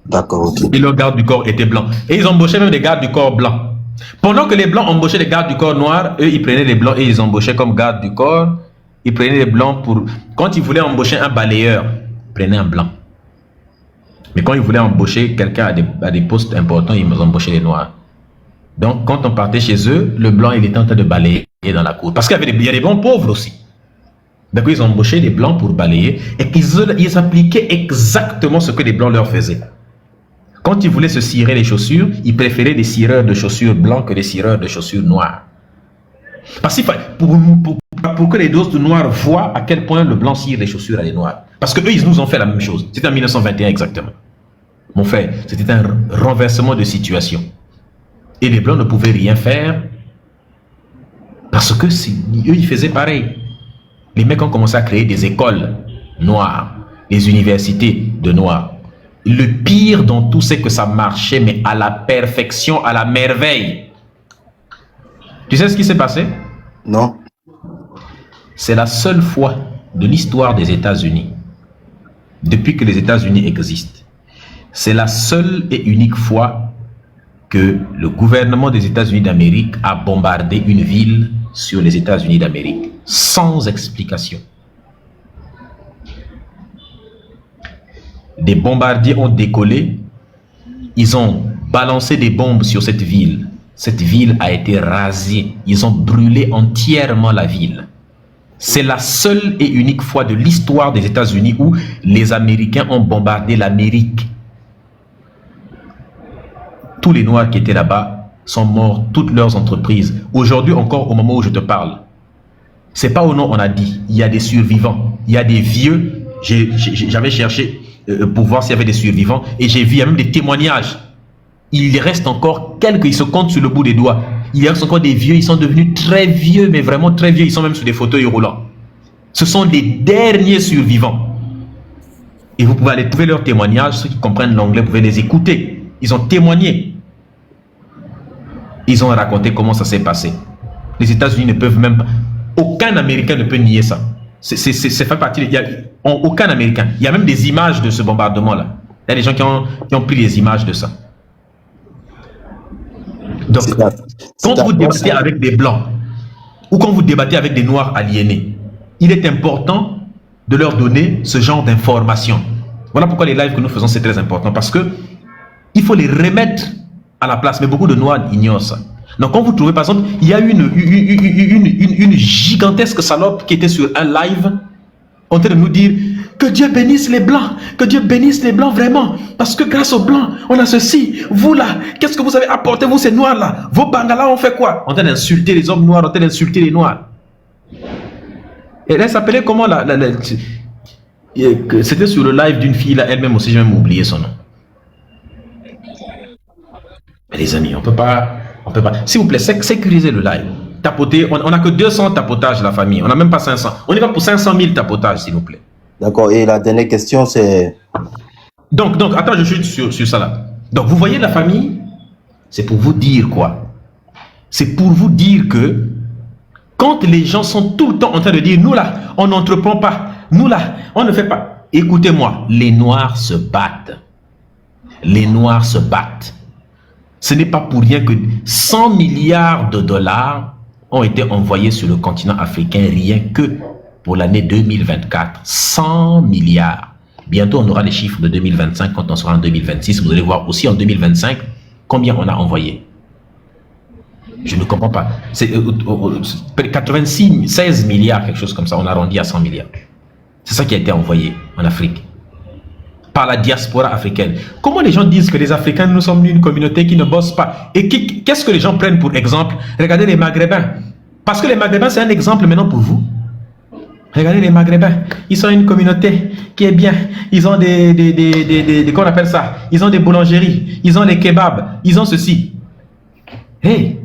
D'accord, ok. Et leurs gardes du corps étaient blancs. Et ils embauchaient même des gardes du corps blancs. Pendant que les blancs embauchaient des gardes du corps noirs, eux, ils prenaient les blancs et ils embauchaient comme gardes du corps. Ils prenaient les blancs pour... Quand ils voulaient embaucher un balayeur, ils prenaient un blanc. Mais quand ils voulaient embaucher quelqu'un à des postes importants, ils embauchaient les noirs. Donc, quand on partait chez eux, le blanc, il était en train de balayer dans la cour. Parce qu'il y a des blancs pauvres aussi. Donc, ils embauchaient les blancs pour balayer et ils appliquaient exactement ce que les blancs leur faisaient. Quand ils voulaient se cirer les chaussures, ils préféraient des cireurs de chaussures blancs que des cireurs de chaussures noires. Parce qu'il pour que les doses de noirs voient à quel point le blanc cire les chaussures à les noirs. Parce qu'eux, ils nous ont fait la même chose. C'était en 1921 exactement. Mon frère, c'était un renversement de situation. Et les blancs ne pouvaient rien faire parce que eux, ils faisaient pareil. Les mecs ont commencé à créer des écoles noires, des universités de noirs. Le pire dans tout, c'est que ça marchait, mais à la perfection, à la merveille. Tu sais ce qui s'est passé? Non. C'est la seule fois de l'histoire des États-Unis, depuis que les États-Unis existent, c'est la seule et unique fois que le gouvernement des États-Unis d'Amérique a bombardé une ville sur les États-Unis d'Amérique, sans explication. Des bombardiers ont décollé, ils ont balancé des bombes sur cette ville. Cette ville a été rasée, ils ont brûlé entièrement la ville. C'est la seule et unique fois de l'histoire des États-Unis où les Américains ont bombardé l'Amérique. Tous les Noirs qui étaient là-bas sont morts, toutes leurs entreprises. Aujourd'hui encore, au moment où je te parle, c'est pas au nom on a dit, il y a des survivants, il y a des vieux. J'avais cherché pour voir s'il y avait des survivants et j'ai vu, il y a même des témoignages. Il reste encore quelques, ils se comptent sur le bout des doigts. Il reste encore des vieux, ils sont devenus très vieux, mais vraiment très vieux, ils sont même sur des fauteuils roulants. Ce sont les derniers survivants. Et vous pouvez aller trouver leurs témoignages, ceux qui comprennent l'anglais, vous pouvez les écouter. Ils ont témoigné. Ils ont raconté comment ça s'est passé. Les États-Unis ne peuvent même pas... Aucun Américain ne peut nier ça. C'est fait partie... Aucun Américain. Il y a même des images de ce bombardement-là. Il y a des gens qui ont pris les images de ça. Donc, quand vous débattez avec des Blancs, ou quand vous débattez avec des Noirs aliénés, il est important de leur donner ce genre d'informations. Voilà pourquoi les lives que nous faisons, c'est très important. Parce que il faut les remettre à la place. Mais beaucoup de Noirs ignorent ça. Donc, quand vous trouvez, par exemple, il y a une gigantesque salope qui était sur un live en train de nous dire que Dieu bénisse les Blancs, que Dieu bénisse les Blancs vraiment, parce que grâce aux Blancs, on a ceci. Vous là, qu'est-ce que vous avez apporté, vous ces Noirs là? Vos Bangalas ont fait quoi? En train d'insulter les hommes noirs, en train d'insulter les Noirs. Et elle s'appelait comment c'était sur le live d'une fille là, elle-même aussi, j'ai même oublié son nom. Mais les amis, on peut pas. S'il vous plaît, sécurisez le live. Tapoter, on n'a que 200 tapotages la famille, on n'a même pas 500. On y va pour 500 000 tapotages, s'il vous plaît. D'accord, et la dernière question, c'est... Donc, attends, je chute sur ça là. Donc, vous voyez la famille, c'est pour vous dire quoi? C'est pour vous dire que quand les gens sont tout le temps en train de dire, nous là, on n'entreprend pas, nous là, on ne fait pas. Écoutez-moi, les Noirs se battent. Les Noirs se battent. Ce n'est pas pour rien que 100 milliards de dollars ont été envoyés sur le continent africain rien que pour l'année 2024. 100 milliards. Bientôt, on aura les chiffres de 2025 quand on sera en 2026. Vous allez voir aussi en 2025 combien on a envoyé. Je ne comprends pas. C'est 16 milliards, quelque chose comme ça. On arrondit à 100 milliards. C'est ça qui a été envoyé en Afrique par la diaspora africaine. Comment les gens disent que les Africains, nous sommes une communauté qui ne bosse pas? Et qu'est-ce que les gens prennent pour exemple? Regardez les Maghrébins. Parce que les Maghrébins, c'est un exemple maintenant pour vous. Regardez les Maghrébins. Ils sont une communauté qui est bien. Ils ont qu'on appelle ça? Ils ont des boulangeries. Ils ont des kebabs. Ils ont ceci. Hey!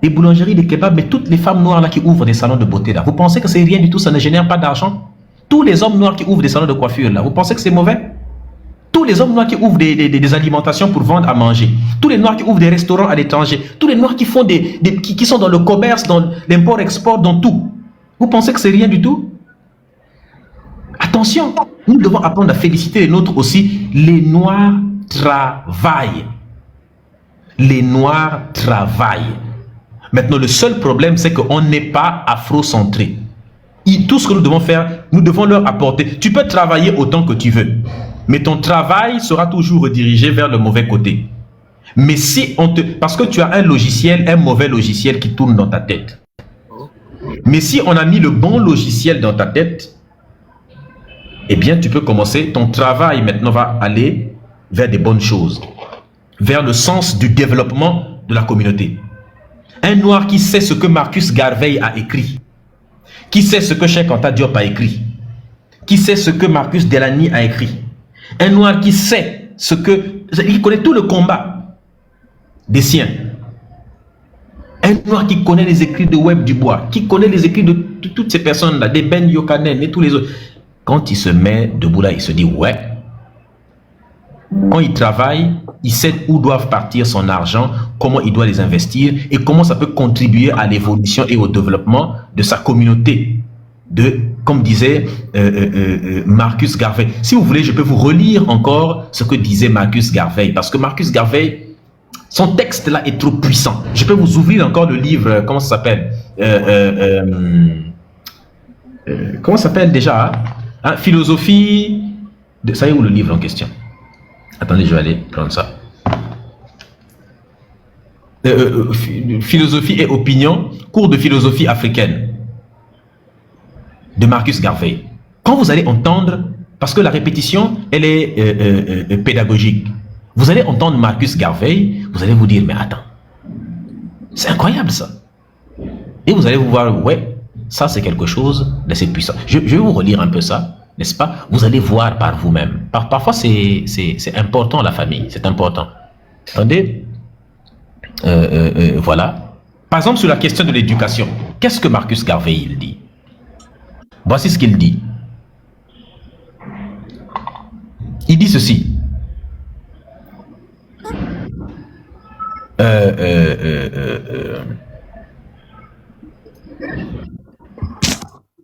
des boulangeries, des kebabs, mais toutes les femmes noires là qui ouvrent des salons de beauté là, vous pensez que c'est rien du tout, ça ne génère pas d'argent? Tous les hommes noirs qui ouvrent des salons de coiffure là, vous pensez que c'est mauvais? Tous les hommes noirs qui ouvrent des alimentations pour vendre à manger, tous les noirs qui ouvrent des restaurants à l'étranger, tous les noirs qui font qui sont dans le commerce, dans l'import-export, dans tout, vous pensez que c'est rien du tout? Attention, nous devons apprendre à féliciter les nôtres aussi. Les noirs travaillent. Les noirs travaillent. Maintenant, le seul problème, c'est qu'on n'est pas afrocentré. Tout ce que nous devons faire, nous devons leur apporter. Tu peux travailler autant que tu veux, mais ton travail sera toujours redirigé vers le mauvais côté. Mais si on te... Parce que tu as un logiciel, un mauvais logiciel qui tourne dans ta tête. Mais si on a mis le bon logiciel dans ta tête, eh bien, tu peux commencer. Ton travail maintenant va aller vers des bonnes choses, vers le sens du développement de la communauté. Un noir qui sait ce que Marcus Garvey a écrit, qui sait ce que Cheikh Anta Diop a écrit, qui sait ce que Marcus Delany a écrit. Un noir qui sait ce que... Il connaît tout le combat des siens. Un noir qui connaît les écrits de Webb Dubois, qui connaît les écrits de toutes ces personnes-là, des Ben Yokanen et tous les autres. Quand il se met debout là, il se dit, ouais, quand il travaille, il sait où doivent partir son argent, comment il doit les investir et comment ça peut contribuer à l'évolution et au développement de sa communauté. Comme disait Marcus Garvey. Si vous voulez, je peux vous relire encore ce que disait Marcus Garvey, parce que Marcus Garvey, son texte là est trop puissant. Je peux vous ouvrir encore le livre, comment ça s'appelle comment ça s'appelle déjà Philosophie de... Ça y est où le livre en question? Attendez, je vais aller prendre ça. Philosophie et opinion, cours de philosophie africaine de Marcus Garvey. Quand vous allez entendre, parce que la répétition, elle est pédagogique, vous allez entendre Marcus Garvey, vous allez vous dire, mais attends, c'est incroyable ça. Et vous allez vous voir, ouais, ça c'est quelque chose d'assez puissant. Je vais vous relire un peu ça, n'est-ce pas? Vous allez voir par vous-même. Parfois c'est important la famille, c'est important. Attendez, voilà. Par exemple sur la question de l'éducation, qu'est-ce que Marcus Garvey il dit? Voici ce qu'il dit. Il dit ceci.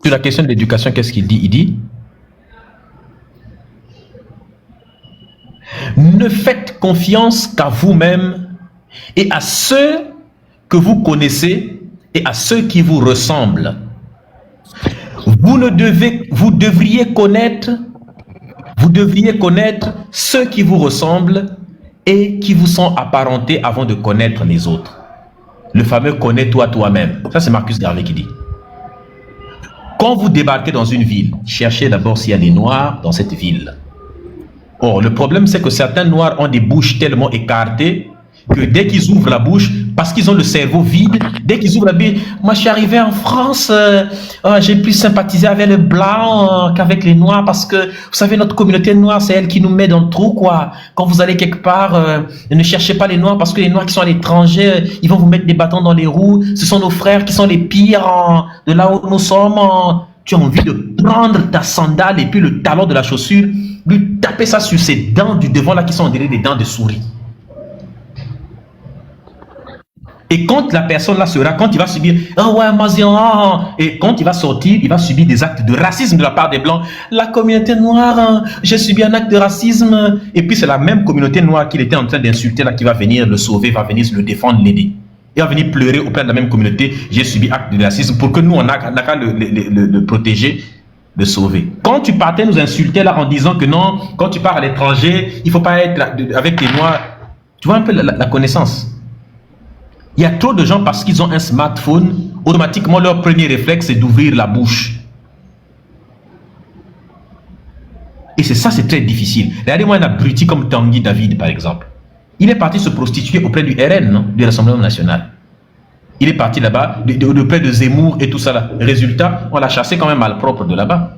Sur la question de l'éducation, qu'est-ce qu'il dit? Il dit: ne faites confiance qu'à vous-même et à ceux que vous connaissez et à ceux qui vous ressemblent. Vous devriez connaître ceux qui vous ressemblent et qui vous sont apparentés avant de connaître les autres. Le fameux connais-toi toi-même. Ça, c'est Marcus Garvey qui dit. Quand vous débarquez dans une ville, cherchez d'abord s'il y a des Noirs dans cette ville. Or, le problème, c'est que certains Noirs ont des bouches tellement écartées que dès qu'ils ouvrent la bouche, parce qu'ils ont le cerveau vide, dès qu'ils ouvrent la bouche, moi je suis arrivé en France, j'ai plus sympathisé avec les Blancs qu'avec les Noirs, parce que, vous savez, notre communauté noire, c'est elle qui nous met dans le trou, quoi. Quand vous allez quelque part, ne cherchez pas les Noirs, parce que les Noirs qui sont à l'étranger, ils vont vous mettre des bâtons dans les roues, ce sont nos frères qui sont les pires de là où nous sommes. Tu as envie de prendre ta sandale et puis le talon de la chaussure, lui taper ça sur ses dents du devant là qui sont on dirait des dents de souris. Et quand la personne là sera, quand il va subir, oh ouais, et quand il va sortir, il va subir des actes de racisme de la part des Blancs. La communauté noire, j'ai subi un acte de racisme. Et puis c'est la même communauté noire qu'il était en train d'insulter là qui va venir le sauver, va venir le défendre, l'aider. Il va venir pleurer auprès de la même communauté, j'ai subi acte de racisme pour que nous, on n'a qu'à le protéger, le sauver. Quand tu partais nous insulter là en disant que non, quand tu pars à l'étranger, il ne faut pas être avec les Noirs. Tu vois un peu la connaissance. Il y a trop de gens, parce qu'ils ont un smartphone, automatiquement leur premier réflexe c'est d'ouvrir la bouche. Et c'est ça, c'est très difficile. Regardez-moi un abruti comme Tanguy David par exemple. Il est parti se prostituer auprès du RN, non, du Rassemblement National. Il est parti là-bas, auprès de Zemmour et tout ça là. Résultat, on l'a chassé quand même malpropre de là-bas.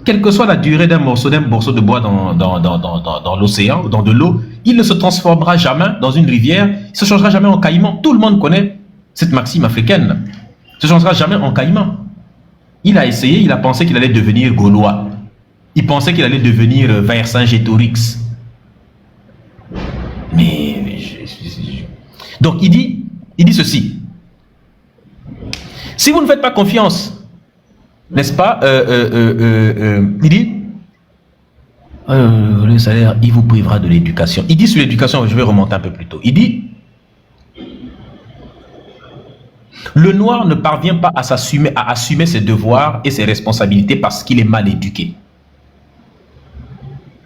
quelle que soit la durée d'un morceau de bois dans l'océan ou dans de l'eau, il ne se transformera jamais dans une rivière, il ne se changera jamais en caïman. Tout le monde connaît cette maxime africaine. Il ne se changera jamais en caïman. Il a essayé, il a pensé qu'il allait devenir Gaulois. Il pensait qu'il allait devenir Vercingétorix. Donc il dit ceci. Si vous ne faites pas confiance, n'est-ce pas, il dit, le salaire, il vous privera de l'éducation. Il dit sur l'éducation, je vais remonter un peu plus tôt. Il dit, le noir ne parvient pas à assumer ses devoirs et ses responsabilités parce qu'il est mal éduqué.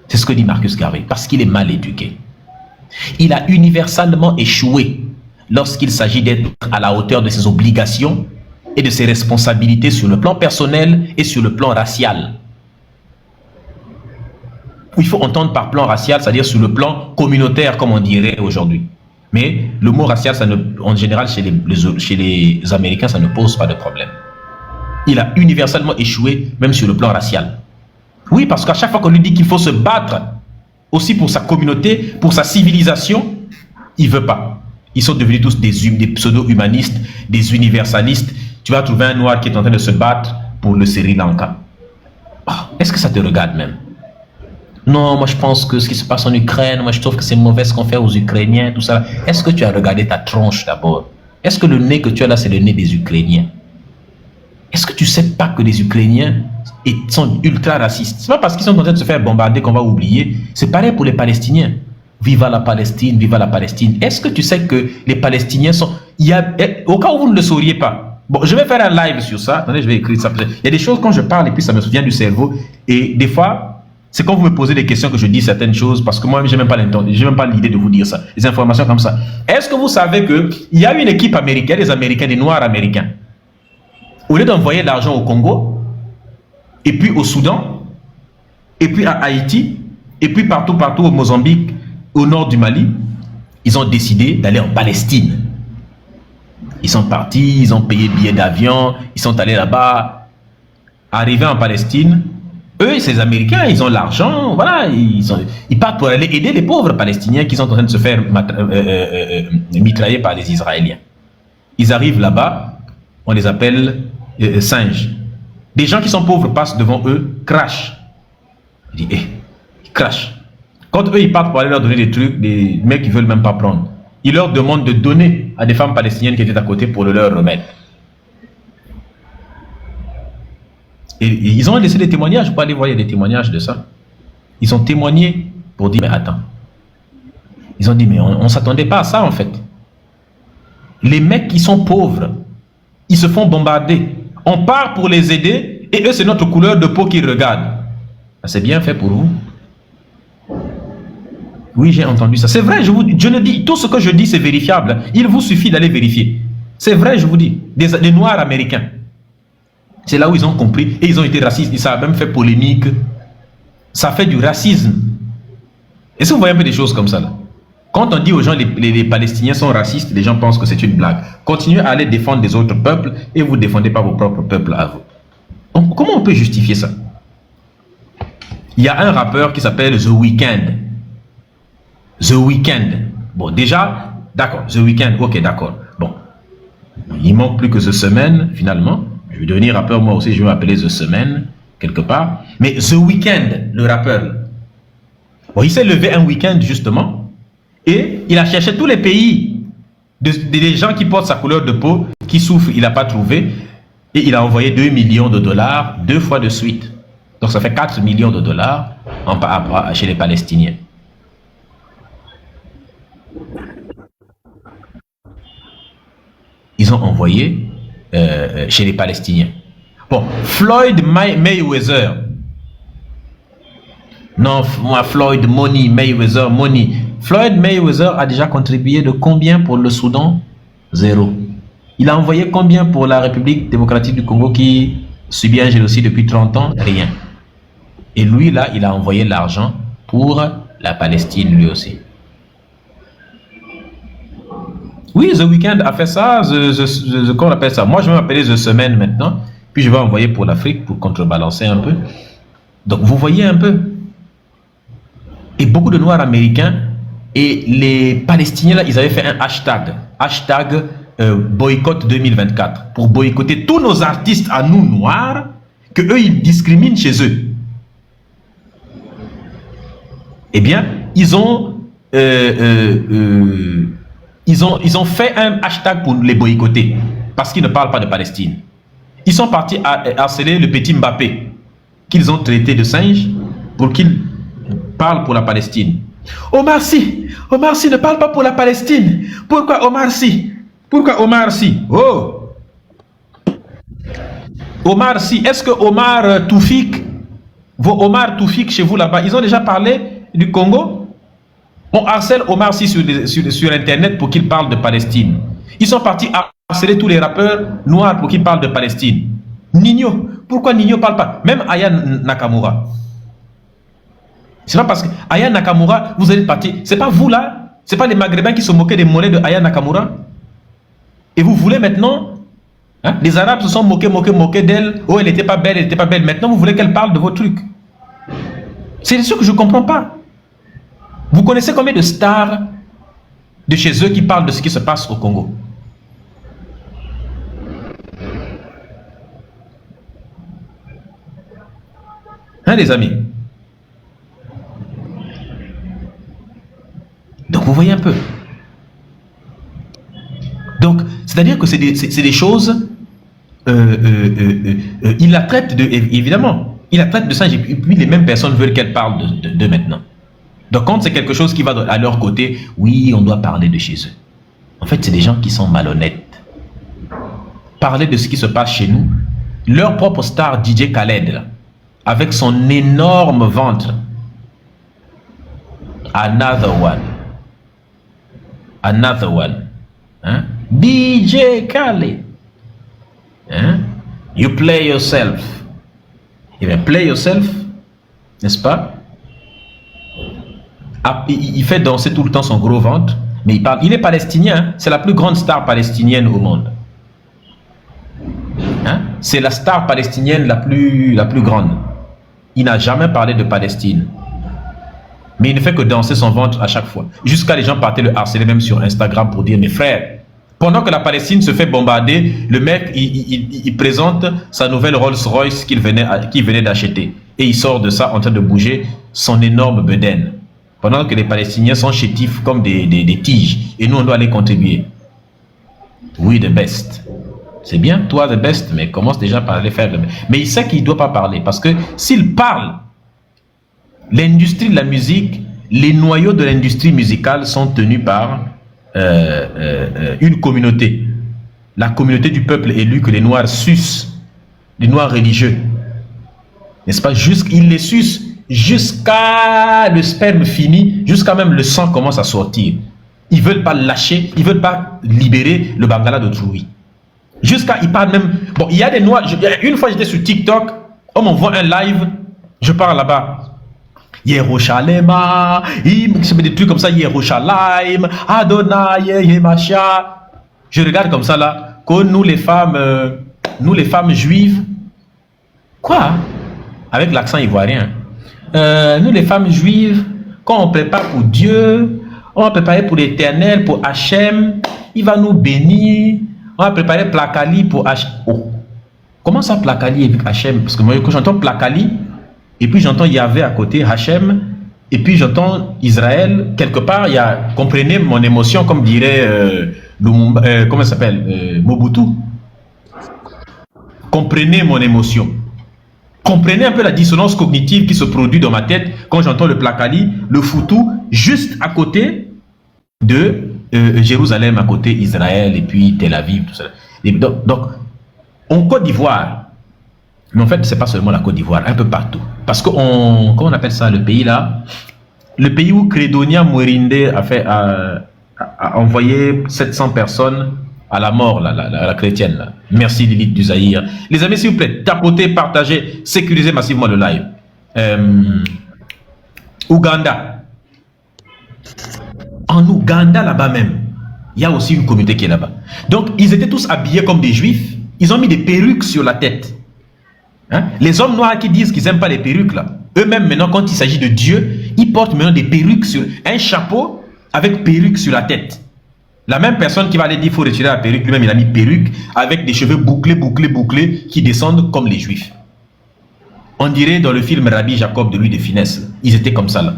C'est ce que dit Marcus Garvey, parce qu'il est mal éduqué. Il a universellement échoué lorsqu'il s'agit d'être à la hauteur de ses obligations et de ses responsabilités sur le plan personnel et sur le plan racial. Il faut entendre par plan racial, c'est-à-dire sur le plan communautaire, comme on dirait aujourd'hui. Mais le mot racial, en général, chez les Américains, ça ne pose pas de problème. Il a universellement échoué, même sur le plan racial. Oui, parce qu'à chaque fois qu'on lui dit qu'il faut se battre aussi pour sa communauté, pour sa civilisation, il ne veut pas. Ils sont devenus tous des pseudo-humanistes, des universalistes. Tu vas trouver un noir qui est en train de se battre pour le Sri Lanka. Oh, est-ce que ça te regarde même? Non, moi je pense que ce qui se passe en Ukraine, moi je trouve que c'est mauvais ce qu'on fait aux Ukrainiens, tout ça. Est-ce que tu as regardé ta tronche d'abord? Est-ce que le nez que tu as là, c'est le nez des Ukrainiens? Est-ce que tu ne sais pas que les Ukrainiens sont ultra racistes? C'est pas parce qu'ils sont en train de se faire bombarder qu'on va oublier. C'est pareil pour les Palestiniens. Viva la Palestine, viva la Palestine. Est-ce que tu sais que les Palestiniens sont... Au cas où vous ne le sauriez pas. Bon, je vais faire un live sur ça. Attendez, je vais écrire ça. Il y a des choses quand je parle et puis ça me souvient du cerveau. Et des fois, c'est quand vous me posez des questions que je dis certaines choses parce que moi, je n'ai même pas l'idée de vous dire ça. Des informations comme ça. Est-ce que vous savez qu'il y a une équipe américaine, des Américains, des Noirs américains, au lieu d'envoyer de l'argent au Congo, et puis au Soudan, et puis à Haïti, et puis partout au Mozambique, au nord du Mali, ils ont décidé d'aller en Palestine. Ils sont partis, ils ont payé billets d'avion, ils sont allés là-bas. Arrivés en Palestine, eux, ces Américains, ils ont l'argent, voilà, ils partent pour aller aider les pauvres Palestiniens qui sont en train de se faire mitrailler par les Israéliens. Ils arrivent là-bas, on les appelle singes. Des gens qui sont pauvres passent devant eux, crachent. Ils disent, ils crachent. Quand eux, ils partent pour aller leur donner des trucs, des mecs qui ne veulent même pas prendre, ils leur demandent de donner à des femmes palestiniennes qui étaient à côté pour le leur remettre. Et ils ont laissé des témoignages, vous pouvez aller voir, il y a des témoignages de ça. Ils ont témoigné pour dire, mais attends. Ils ont dit, mais on ne s'attendait pas à ça en fait. Les mecs qui sont pauvres, ils se font bombarder. On part pour les aider et eux, c'est notre couleur de peau qu'ils regardent. C'est bien fait pour vous. Oui, j'ai entendu ça. C'est vrai, je le dis. Tout ce que je dis, c'est vérifiable. Il vous suffit d'aller vérifier. C'est vrai, je vous dis. Des Noirs américains. C'est là où ils ont compris. Et ils ont été racistes. Ça a même fait polémique. Ça fait du racisme. Est-ce que vous voyez un peu des choses comme ça là? Quand on dit aux gens les Palestiniens sont racistes, les gens pensent que c'est une blague. Continuez à aller défendre des autres peuples et vous ne défendez pas vos propres peuples à vous. Donc, comment on peut justifier ça? Il y a un rappeur qui s'appelle The Weeknd. The Weeknd. Bon, déjà, d'accord, The Weeknd, ok, d'accord. Bon, il manque plus que The Semaine, finalement. Je vais devenir rappeur, moi aussi, je vais m'appeler The Semaine, quelque part. Mais The Weeknd, le rappeur, bon, il s'est levé un week-end, justement, et il a cherché tous les pays des gens qui portent sa couleur de peau, qui souffrent, il n'a pas trouvé, et il a envoyé 2 millions de dollars 2 fois de suite. Donc ça fait 4 millions de dollars chez les Palestiniens. Ils ont envoyé chez les Palestiniens. Bon, Floyd Mayweather. Non, moi, Floyd Money, Mayweather Money. Floyd Mayweather a déjà contribué de combien pour le Soudan? 0. Il a envoyé combien pour la République démocratique du Congo qui subit un génocide depuis 30 ans? Rien. Et lui, là, il a envoyé l'argent pour la Palestine, lui aussi. Oui, The Weeknd a fait ça, comment on appelle ça? Moi, je vais m'appeler The Semaine maintenant, puis je vais envoyer pour l'Afrique pour contrebalancer un peu. Donc vous voyez un peu. Et beaucoup de Noirs américains et les Palestiniens, là, ils avaient fait un hashtag boycott 2024, pour boycotter tous nos artistes à nous noirs, que eux ils discriminent chez eux. Eh bien, ils ont fait un hashtag pour les boycotter, parce qu'ils ne parlent pas de Palestine. Ils sont partis harceler le petit Mbappé, qu'ils ont traité de singe, pour qu'il parle pour la Palestine. Omar Sy ne parle pas pour la Palestine. Pourquoi Omar Sy? Oh, Omar Sy, est-ce que Omar Toufik, vos Omar Toufik chez vous là-bas, ils ont déjà parlé du Congo? On harcèle Omar Sy sur Internet pour qu'il parle de Palestine. Ils sont partis harceler tous les rappeurs noirs pour qu'ils parlent de Palestine. Nino, pourquoi Nino ne parle pas? Même Aya Nakamura. C'est pas parce que Aya Nakamura, vous êtes parti, c'est pas vous là, c'est pas les Maghrébins qui se moquaient des monnaies de Aya Nakamura. Et vous voulez maintenant, hein, les Arabes se sont moqués d'elle. Oh, elle n'était pas belle, Maintenant, vous voulez qu'elle parle de vos trucs. C'est ce que je ne comprends pas. Vous connaissez combien de stars de chez eux qui parlent de ce qui se passe au Congo? Hein, les amis? Donc, vous voyez un peu. Donc, c'est-à-dire que c'est des choses, il la traite de, évidemment, il la traite de singe, et puis les mêmes personnes veulent qu'elle parle de maintenant. Donc, quand c'est quelque chose qui va à leur côté, oui, on doit parler de chez eux. En fait, c'est des gens qui sont malhonnêtes. Parler de ce qui se passe chez nous, leur propre star DJ Khaled, là, avec son énorme ventre, another one, hein? DJ Khaled, hein? You play yourself. Eh bien, play yourself, n'est-ce pas? Il fait danser tout le temps son gros ventre, mais il est palestinien, hein? C'est la plus grande star palestinienne au monde. Hein? C'est la star palestinienne la plus grande. Il n'a jamais parlé de Palestine. Mais il ne fait que danser son ventre à chaque fois. Jusqu'à les gens partaient le harceler même sur Instagram pour dire, mes frères, pendant que la Palestine se fait bombarder, le mec, il présente sa nouvelle Rolls-Royce qu'il venait d'acheter. Et il sort de ça en train de bouger son énorme bedaine. Pendant que les Palestiniens sont chétifs comme des tiges. Et nous, on doit aller contribuer. Oui, the best. C'est bien, toi, the best, mais commence déjà par aller faire le best. Mais il sait qu'il ne doit pas parler. Parce que s'il parle, l'industrie de la musique, les noyaux de l'industrie musicale sont tenus par une communauté. La communauté du peuple élu que les Noirs sucent, les Noirs religieux. N'est-ce pas? Ils les sucent jusqu'à le sperme fini, jusqu'à même le sang commence à sortir. Ils ne veulent pas lâcher, ils ne veulent pas libérer le Bangala d'autrui. Jusqu'à, ils parlent même... Bon, il y a des Noirs... Une fois, j'étais sur TikTok, on m'envoie un live, je pars là-bas. Yerushalema, des trucs comme ça, Yerushalayim, Adonai, Yemacha. Je regarde comme ça là, que nous les femmes juives, quoi? Avec l'accent ivoirien. Nous les femmes juives, quand on prépare pour Dieu, on va préparer pour l'Éternel, pour Hachem, il va nous bénir. On va préparer Plakali pour Hachem. Oh. Comment ça Plakali avec Hachem? Parce que moi quand j'entends Plakali, et puis j'entends Yahvé à côté, Hachem, et puis j'entends Israël, quelque part, il y a, comprenez mon émotion, comme dirait comment ça s'appelle, Mobutu. Comprenez mon émotion. Comprenez un peu la dissonance cognitive qui se produit dans ma tête quand j'entends le Plakali, le Foutou, juste à côté de Jérusalem, à côté Israël, et puis Tel Aviv, tout ça. Et donc, en Côte d'Ivoire, mais en fait, c'est pas seulement la Côte d'Ivoire, un peu partout. Parce que comment on appelle ça, le pays là? Le pays où Credonia Mwerinde a envoyé 700 personnes à la mort, la chrétienne. Là. Merci Lilith du Zaïre. Les amis, s'il vous plaît, tapotez, partagez, sécurisez massivement le live. Ouganda. En Ouganda, là-bas même, il y a aussi une communauté qui est là-bas. Donc, ils étaient tous habillés comme des juifs. Ils ont mis des perruques sur la tête. Hein? Les hommes noirs qui disent qu'ils n'aiment pas les perruques, là, eux-mêmes, maintenant, quand il s'agit de Dieu, ils portent maintenant des perruques sur un chapeau avec perruque sur la tête. La même personne qui va aller dire qu'il faut retirer la perruque, lui-même, il a mis perruque avec des cheveux bouclés qui descendent comme les juifs. On dirait dans le film Rabbi Jacob de Louis de Funès, ils étaient comme ça là.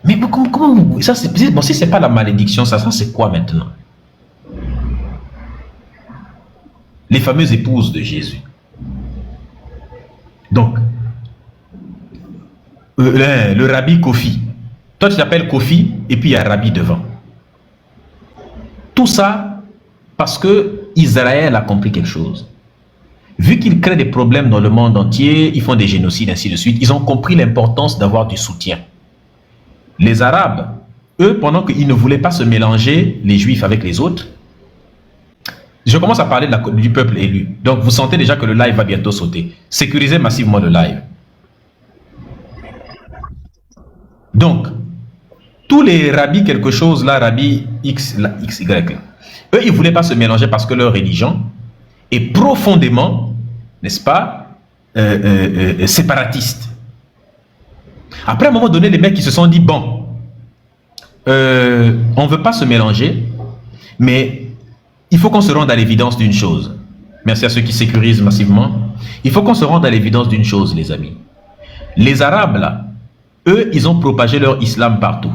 Mais comment ça c'est bon, si c'est pas la malédiction, ça c'est quoi maintenant? Les fameuses épouses de Jésus. Donc, le Rabbi Kofi. Toi tu t'appelles Kofi et puis il y a Rabbi devant. Tout ça parce que Israël a compris quelque chose. Vu qu'ils créent des problèmes dans le monde entier, ils font des génocides, ainsi de suite, ils ont compris l'importance d'avoir du soutien. Les Arabes, eux, pendant qu'ils ne voulaient pas se mélanger, les Juifs avec les autres, je commence à parler du peuple élu. Donc, vous sentez déjà que le live va bientôt sauter. Sécurisez massivement le live. Donc, tous les rabbis quelque chose, là, rabbi X, là, XY, là, eux, ils ne voulaient pas se mélanger parce que leur religion est profondément, n'est-ce pas, séparatiste. Après, à un moment donné, les mecs, ils se sont dit, bon, on ne veut pas se mélanger, mais il faut qu'on se rende à l'évidence d'une chose. Merci à ceux qui sécurisent massivement. Il faut qu'on se rende à l'évidence d'une chose, les amis. Les Arabes, là, eux, ils ont propagé leur islam partout.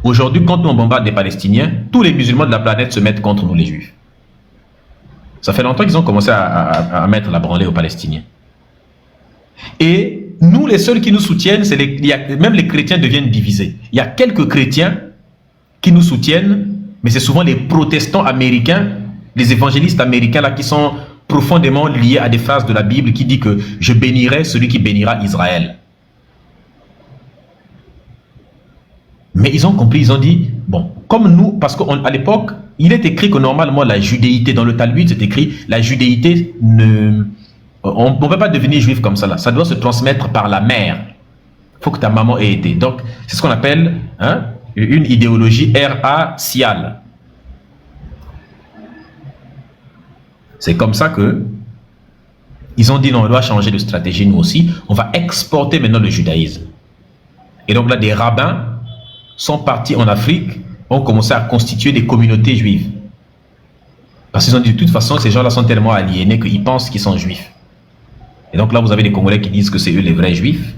Aujourd'hui, quand on bombarde des Palestiniens, tous les musulmans de la planète se mettent contre nous, les Juifs. Ça fait longtemps qu'ils ont commencé à mettre la branlée aux Palestiniens. Et nous, les seuls qui nous soutiennent, même les chrétiens deviennent divisés. Il y a quelques chrétiens qui nous soutiennent, mais c'est souvent les protestants américains, les évangélistes américains là, qui sont profondément liés à des phrases de la Bible qui dit que je bénirai celui qui bénira Israël. Mais ils ont compris, ils ont dit, bon, comme nous, parce qu'à l'époque, il est écrit que normalement la judéité, dans le Talmud, c'est écrit, la judéité, on ne peut pas devenir juif comme ça là, ça doit se transmettre par la mère. Il faut que ta maman ait été. Donc, c'est ce qu'on appelle une idéologie raciale. C'est comme ça que ils ont dit non, on doit changer de stratégie nous aussi, on va exporter maintenant le judaïsme. Et donc là, des rabbins sont partis en Afrique, ont commencé à constituer des communautés juives. Parce qu'ils ont dit de toute façon, ces gens-là sont tellement aliénés qu'ils pensent qu'ils sont juifs. Et donc là, vous avez des Congolais qui disent que c'est eux les vrais juifs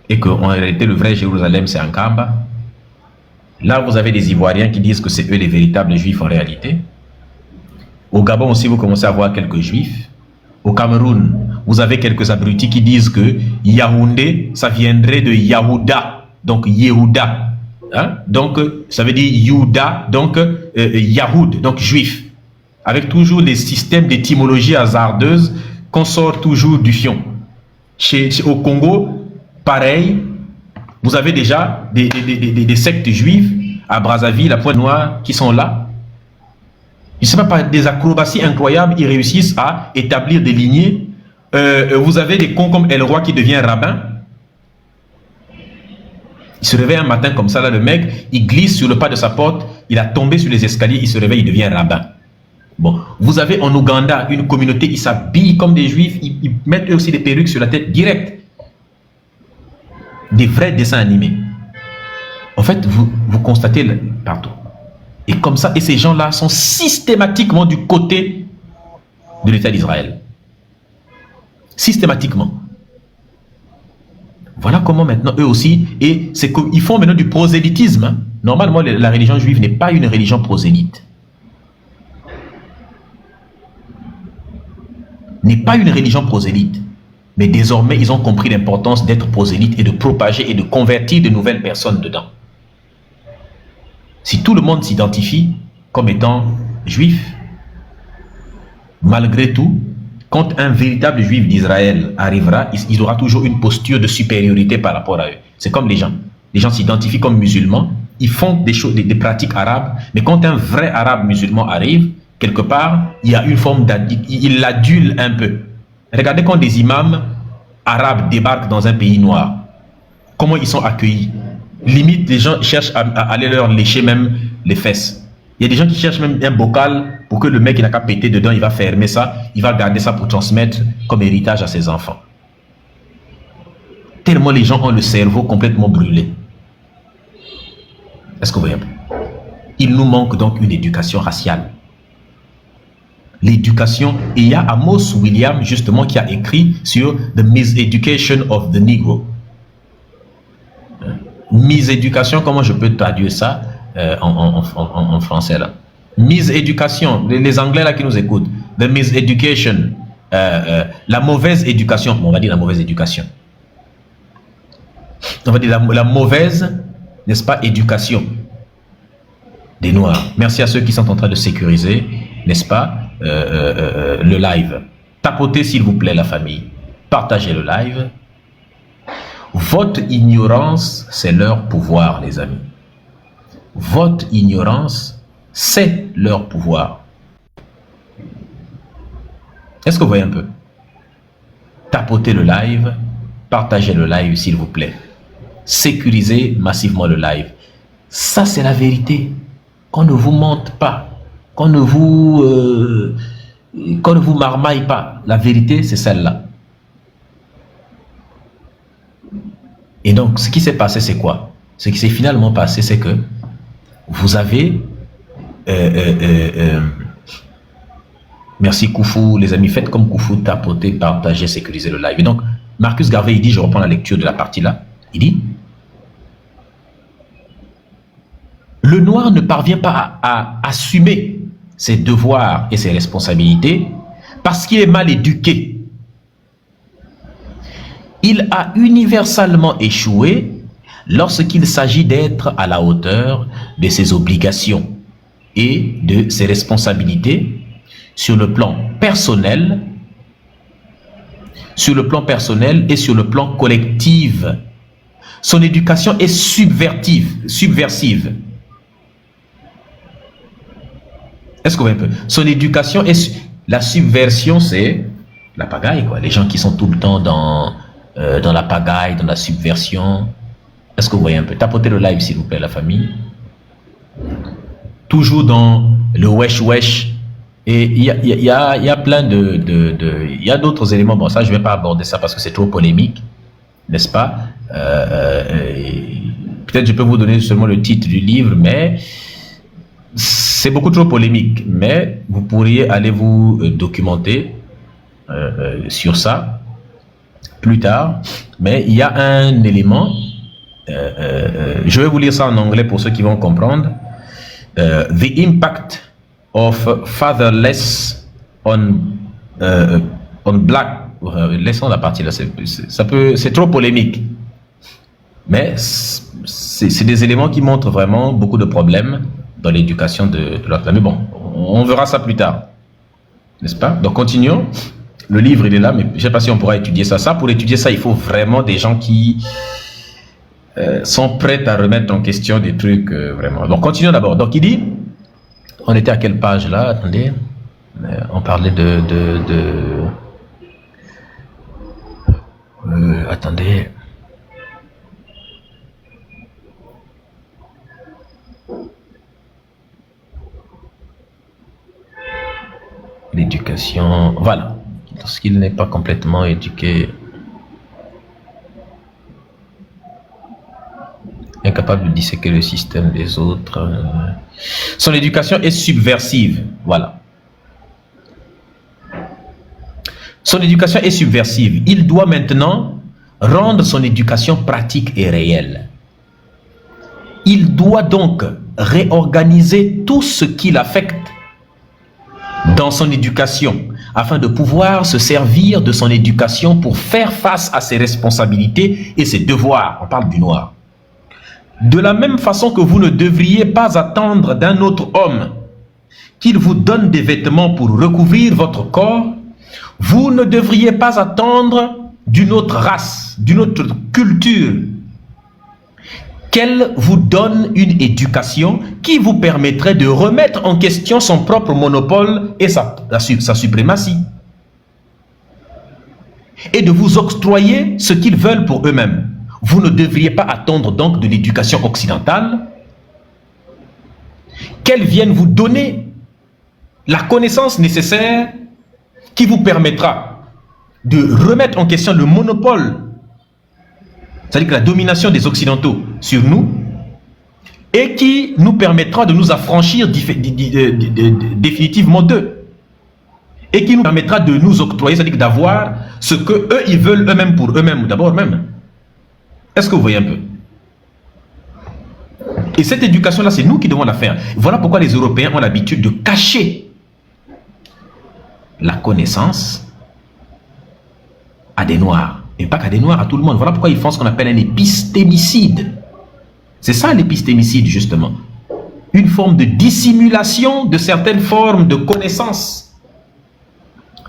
et qu'en réalité, le vrai Jérusalem, c'est Ankamba. Là, vous avez des Ivoiriens qui disent que c'est eux les véritables juifs en réalité. Au Gabon aussi, vous commencez à voir quelques juifs. Au Cameroun, vous avez quelques abrutis qui disent que Yaoundé, ça viendrait de Yahuda, donc Yehuda. Hein? Donc, ça veut dire Youda, donc Yahoud, donc juif. Avec toujours les systèmes d'étymologie hasardeuses qu'on sort toujours du fion. Au Congo, pareil, vous avez déjà des sectes juives à Brazzaville, à Pointe-Noire, qui sont là. Je ne sais pas, par des acrobaties incroyables, ils réussissent à établir des lignées. Vous avez des cons comme Elroy qui devient rabbin. Il se réveille un matin comme ça, là, le mec, il glisse sur le pas de sa porte, il a tombé sur les escaliers, il se réveille, il devient rabbin. Bon, vous avez en Ouganda une communauté, ils s'habillent comme des juifs, ils mettent eux aussi des perruques sur la tête direct. Des vrais dessins animés. En fait, vous constatez partout. Et comme ça, et ces gens-là sont systématiquement du côté de l'État d'Israël. Systématiquement. Voilà comment maintenant eux aussi, et c'est qu'ils font maintenant du prosélytisme. Hein. Normalement, la religion juive n'est pas une religion prosélyte. N'est pas une religion prosélyte. Mais désormais, ils ont compris l'importance d'être prosélyte et de propager et de convertir de nouvelles personnes dedans. Si tout le monde s'identifie comme étant juif, malgré tout, quand un véritable juif d'Israël arrivera, il aura toujours une posture de supériorité par rapport à eux. C'est comme les gens. Les gens s'identifient comme musulmans, ils font des choses, des pratiques arabes, mais quand un vrai arabe musulman arrive, quelque part, il y a une forme il l'adule un peu. Regardez quand des imams arabes débarquent dans un pays noir, comment ils sont accueillis. Limite, les gens cherchent à aller leur lécher même les fesses. Il y a des gens qui cherchent même un bocal pour que le mec, il n'a qu'à péter dedans, il va fermer ça, il va garder ça pour transmettre comme héritage à ses enfants. Tellement les gens ont le cerveau complètement brûlé. Est-ce que vous voyez? Il nous manque donc une éducation raciale. L'éducation, et il y a Amos Williams justement qui a écrit sur The Miseducation of the Negro. Miséducation, comment je peux traduire ça en français là? Miséducation, les Anglais là qui nous écoutent. The miseducation, la mauvaise éducation, on va dire la mauvaise éducation. On va dire la mauvaise, n'est-ce pas, éducation des Noirs. Merci à ceux qui sont en train de sécuriser, n'est-ce pas, le live. Tapotez s'il vous plaît la famille. Partagez le live. Votre ignorance, c'est leur pouvoir, les amis. Votre ignorance, c'est leur pouvoir. Est-ce que vous voyez un peu? Tapotez le live, partagez le live s'il vous plaît. Sécurisez massivement le live. Ça, c'est la vérité. Qu'on ne vous mente pas. Qu'on ne vous marmaille pas. La vérité, c'est celle-là. Et donc, ce qui s'est passé, c'est quoi? Ce qui s'est finalement passé, c'est que vous avez... merci Koufou, les amis, faites comme Koufou, tapotez, partagez, sécurisez le live. Et donc, Marcus Garvey, il dit, je reprends la lecture de la partie là, il dit, le noir ne parvient pas à assumer ses devoirs et ses responsabilités parce qu'il est mal éduqué. Il a universellement échoué lorsqu'il s'agit d'être à la hauteur de ses obligations et de ses responsabilités sur le plan personnel, et sur le plan collectif. Son éducation est subversive. Est-ce que vous voyez un peu? Son éducation est... La subversion, c'est la pagaille, quoi. Les gens qui sont tout le temps dans la pagaille, dans la subversion. Est-ce que vous voyez un peu? Tapotez le live, s'il vous plaît, la famille. Toujours dans le wesh. Et il y a plein il y a d'autres éléments. Bon, ça, je ne vais pas aborder ça parce que c'est trop polémique, n'est-ce pas? Peut-être je peux vous donner seulement le titre du livre, mais c'est beaucoup trop polémique. Mais vous pourriez aller vous documenter sur ça plus tard. Mais il y a un élément, je vais vous lire ça en anglais pour ceux qui vont comprendre. The impact of fatherless on black. Laissons la partie là, c'est trop polémique. Mais c'est des éléments qui montrent vraiment beaucoup de problèmes dans l'éducation de l'autre. Mais bon, on verra ça plus tard. N'est-ce pas? Donc continuons. Le livre, il est là, mais je ne sais pas si on pourra étudier ça. Pour étudier ça, il faut vraiment des gens qui sont prêts à remettre en question des trucs vraiment. Donc continuons d'abord. Donc il dit, on était à quelle page là? Attendez, on parlait attendez. L'éducation, voilà. Lorsqu'il n'est pas complètement éduqué, incapable de disséquer le système des autres. Son éducation est subversive, voilà. Son éducation est subversive. Il doit maintenant rendre son éducation pratique et réelle. Il doit donc réorganiser tout ce qui l'affecte dans son éducation, afin de pouvoir se servir de son éducation pour faire face à ses responsabilités et ses devoirs. On parle du noir. De la même façon que vous ne devriez pas attendre d'un autre homme qu'il vous donne des vêtements pour recouvrir votre corps, vous ne devriez pas attendre d'une autre race, d'une autre culture, qu'elle vous donne une éducation qui vous permettrait de remettre en question son propre monopole et sa suprématie, et de vous octroyer ce qu'ils veulent pour eux-mêmes. Vous ne devriez pas attendre donc de l'éducation occidentale qu'elles viennent vous donner la connaissance nécessaire qui vous permettra de remettre en question le monopole, c'est-à-dire que la domination des Occidentaux sur nous, et qui nous permettra de nous affranchir définitivement d'eux, et qui nous permettra de nous octroyer, c'est-à-dire d'avoir ce que eux ils veulent eux-mêmes pour eux-mêmes, d'abord eux-mêmes. Est-ce que vous voyez un peu? Et cette éducation-là, c'est nous qui devons la faire. Voilà pourquoi les Européens ont l'habitude de cacher la connaissance à des Noirs. Et pas qu'à des Noirs, à tout le monde. Voilà pourquoi ils font ce qu'on appelle un épistémicide. C'est ça l'épistémicide, justement. Une forme de dissimulation de certaines formes de connaissances.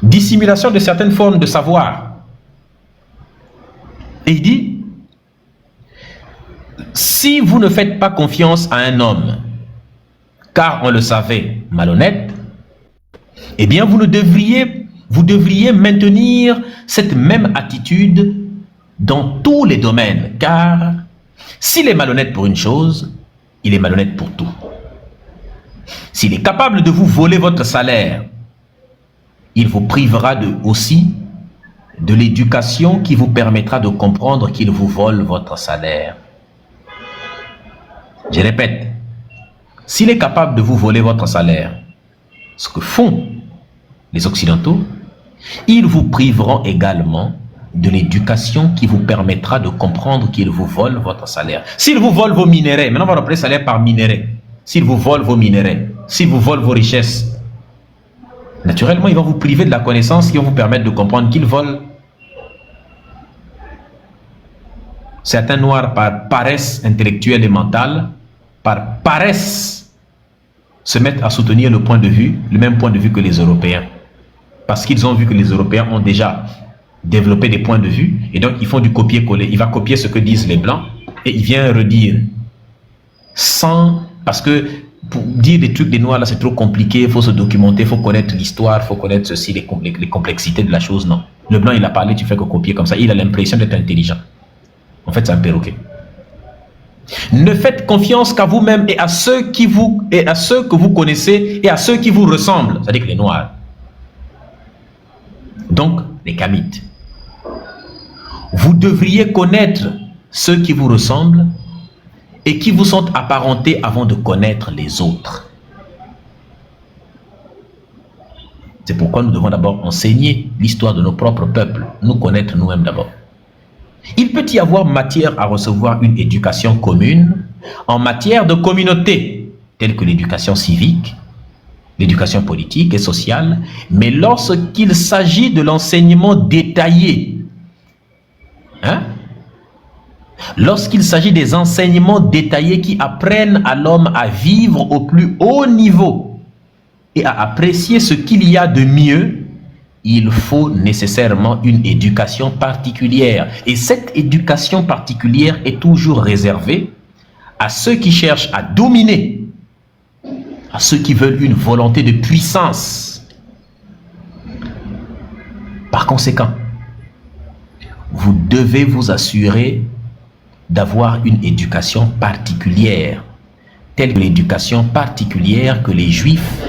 Dissimulation de certaines formes de savoir. Et il dit, si vous ne faites pas confiance à un homme, car on le savait malhonnête, eh bien vous devriez maintenir cette même attitude dans tous les domaines, car s'il est malhonnête pour une chose, il est malhonnête pour tout. S'il est capable de vous voler votre salaire, il vous privera aussi de l'éducation qui vous permettra de comprendre qu'il vous vole votre salaire. Je répète, s'il est capable de vous voler votre salaire, ce que font les Occidentaux, ils vous priveront également de l'éducation qui vous permettra de comprendre qu'ils vous volent votre salaire. S'ils vous volent vos minéraux, maintenant on va appeler salaire par minéraux. S'ils vous volent vos minéraux, s'ils vous volent vos richesses, naturellement, ils vont vous priver de la connaissance qui va vous permettre de comprendre qu'ils volent. Certains Noirs, par paresse intellectuelle et mentale, par paresse, se mettent à soutenir le même point de vue que les Européens. Parce qu'ils ont vu que les Européens ont déjà développé des points de vue, et donc ils font du copier-coller. Il va copier ce que disent les Blancs, et il vient redire. Parce que pour dire des trucs des Noirs, là, c'est trop compliqué, il faut se documenter, il faut connaître l'histoire, il faut connaître ceci, les complexités de la chose, non. Le Blanc, il a parlé, tu fais que copier comme ça, il a l'impression d'être intelligent. En fait, c'est un perroquet. Ne faites confiance qu'à vous-même et à ceux que vous connaissez et à ceux qui vous ressemblent, c'est-à-dire que les Noirs. Donc, les Kamites. Vous devriez connaître ceux qui vous ressemblent et qui vous sont apparentés avant de connaître les autres. C'est pourquoi nous devons d'abord enseigner l'histoire de nos propres peuples, nous connaître nous-mêmes d'abord. Il peut y avoir matière à recevoir une éducation commune en matière de communauté, telle que l'éducation civique, l'éducation politique et sociale, mais lorsqu'il s'agit de l'enseignement détaillé, lorsqu'il s'agit des enseignements détaillés qui apprennent à l'homme à vivre au plus haut niveau et à apprécier ce qu'il y a de mieux, il faut nécessairement une éducation particulière. Et cette éducation particulière est toujours réservée à ceux qui cherchent à dominer, à ceux qui veulent une volonté de puissance. Par conséquent, vous devez vous assurer d'avoir une éducation particulière, telle que l'éducation particulière que les Juifs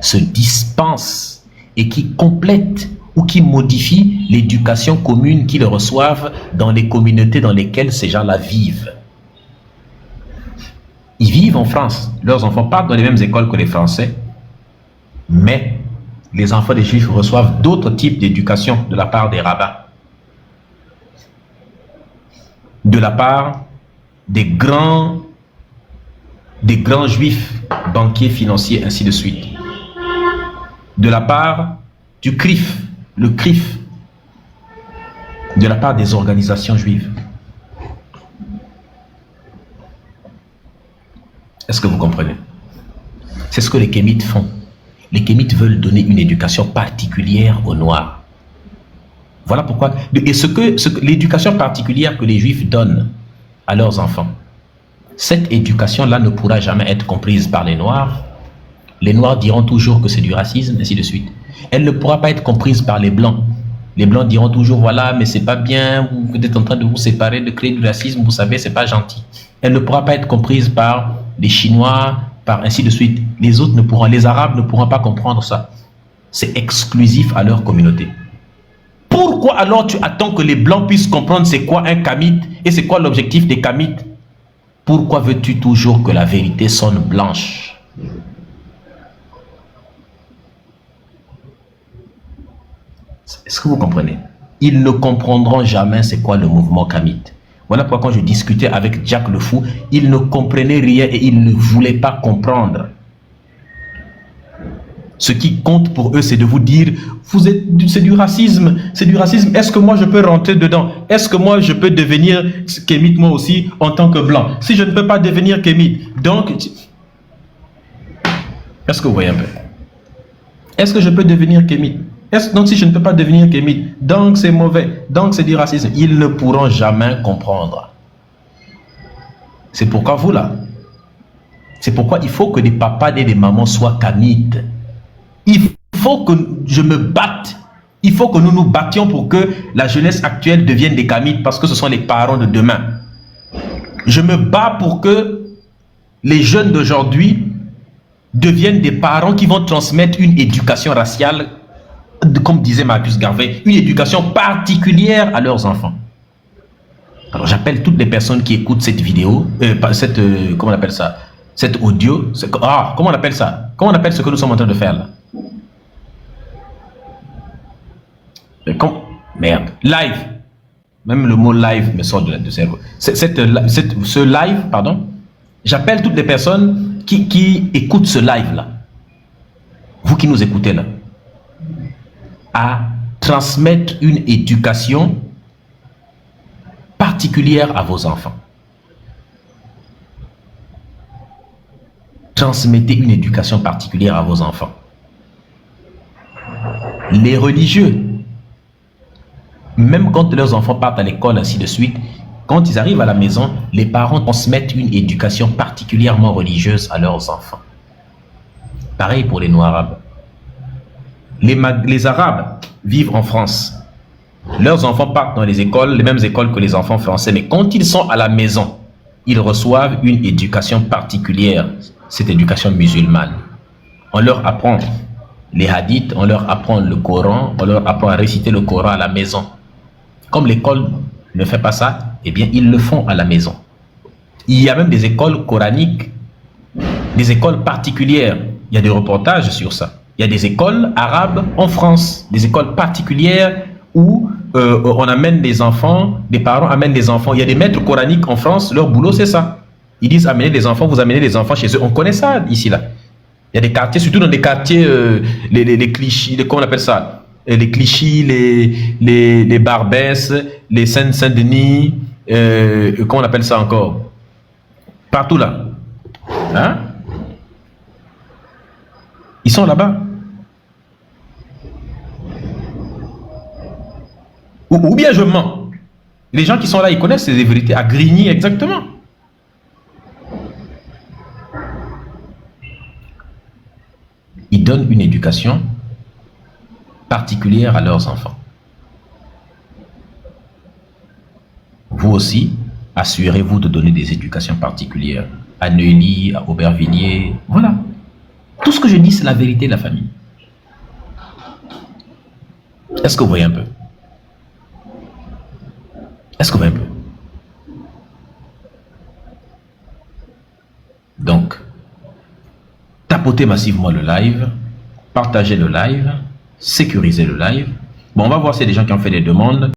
se dispensent et qui complète ou qui modifie l'éducation commune qu'ils reçoivent dans les communautés dans lesquelles ces gens-là vivent. Ils vivent en France, leurs enfants partent dans les mêmes écoles que les Français, mais les enfants des Juifs reçoivent d'autres types d'éducation de la part des rabbins, de la part des grands Juifs, banquiers, financiers, ainsi de suite. De la part du CRIF, le CRIF, de la part des organisations juives. Est-ce que vous comprenez? C'est ce que les Kémites font. Les Kémites veulent donner une éducation particulière aux Noirs. Voilà pourquoi. Et l'éducation particulière que les Juifs donnent à leurs enfants, cette éducation-là ne pourra jamais être comprise par les Noirs. Les Noirs diront toujours que c'est du racisme, ainsi de suite. Elle ne pourra pas être comprise par les Blancs. Les Blancs diront toujours, voilà, mais c'est pas bien, vous êtes en train de vous séparer, de créer du racisme, vous savez, c'est pas gentil. Elle ne pourra pas être comprise par les Chinois, par ainsi de suite. Les autres ne pourront, les Arabes ne pourront pas comprendre ça. C'est exclusif à leur communauté. Pourquoi alors tu attends que les Blancs puissent comprendre c'est quoi un kamite et c'est quoi l'objectif des kamites? Pourquoi veux-tu toujours que la vérité sonne blanche? Est-ce que vous comprenez? Ils ne comprendront jamais c'est quoi le mouvement kamite. Voilà pourquoi quand je discutais avec Jack le Fou, il ne comprenait rien et il ne voulait pas comprendre. Ce qui compte pour eux, c'est de vous dire, c'est du racisme, c'est du racisme. Est-ce que moi je peux rentrer dedans? Est-ce que moi je peux devenir kémite moi aussi en tant que blanc? Si je ne peux pas devenir kémite, donc, est-ce que vous voyez un peu? Est-ce que je peux devenir kémite? Donc si je ne peux pas devenir kémite, donc c'est mauvais, donc c'est du racisme. Ils ne pourront jamais comprendre. C'est pourquoi vous là, c'est pourquoi il faut que des papas et des mamans soient kamites. Il faut que je me batte. Il faut que nous nous battions pour que la jeunesse actuelle devienne des kamites parce que ce sont les parents de demain. Je me bats pour que les jeunes d'aujourd'hui deviennent des parents qui vont transmettre une éducation raciale, comme disait Marcus Garvey, une éducation particulière à leurs enfants. Alors j'appelle toutes les personnes qui écoutent cette vidéo, comment on appelle ça, cet audio, comment on appelle ça? Comment on appelle ce que nous sommes en train de faire là? Merde, live. Même le mot live me sort de cerveau. Ce live, pardon, j'appelle toutes les personnes qui écoutent ce live là, vous qui nous écoutez là, à transmettre une éducation particulière à vos enfants. Transmettez une éducation particulière à vos enfants. Les religieux, même quand leurs enfants partent à l'école, ainsi de suite, quand ils arrivent à la maison, les parents transmettent une éducation particulièrement religieuse à leurs enfants. Pareil pour les Noirs. Les Arabes vivent en France. Leurs enfants partent dans les écoles, les mêmes écoles que les enfants français, mais quand ils sont à la maison, ils reçoivent une éducation particulière, cette éducation musulmane. On leur apprend les hadiths, on leur apprend le Coran, on leur apprend à réciter le Coran à la maison. Comme l'école ne fait pas ça, eh bien ils le font à la maison. Il y a même des écoles coraniques, des écoles particulières. Il y a des reportages sur ça. Il y a des écoles arabes en France, des écoles particulières où on amène des enfants, des parents amènent des enfants. Il y a des maîtres coraniques en France, leur boulot c'est ça. Ils disent amenez des enfants, vous amenez des enfants chez eux. On connaît ça ici là. Il y a des quartiers, surtout dans des quartiers, les clichés, comment on appelle ça? Les Clichy, les Barbès, les Seine-Saint-Denis, comment on appelle ça encore? Partout là. Hein? Ils sont là-bas. Ou bien je mens. Les gens qui sont là, ils connaissent ces vérités à Grigny exactement. Ils donnent une éducation particulière à leurs enfants. Vous aussi, assurez-vous de donner des éducations particulières à Neuilly, à Aubervilliers, voilà. Tout ce que je dis, c'est la vérité de la famille. Est-ce que vous voyez un peu? Est-ce que vous voyez un peu? Donc, tapotez massivement le live, partagez le live, sécurisez le live. Bon, on va voir s'il y a des gens qui ont fait des demandes.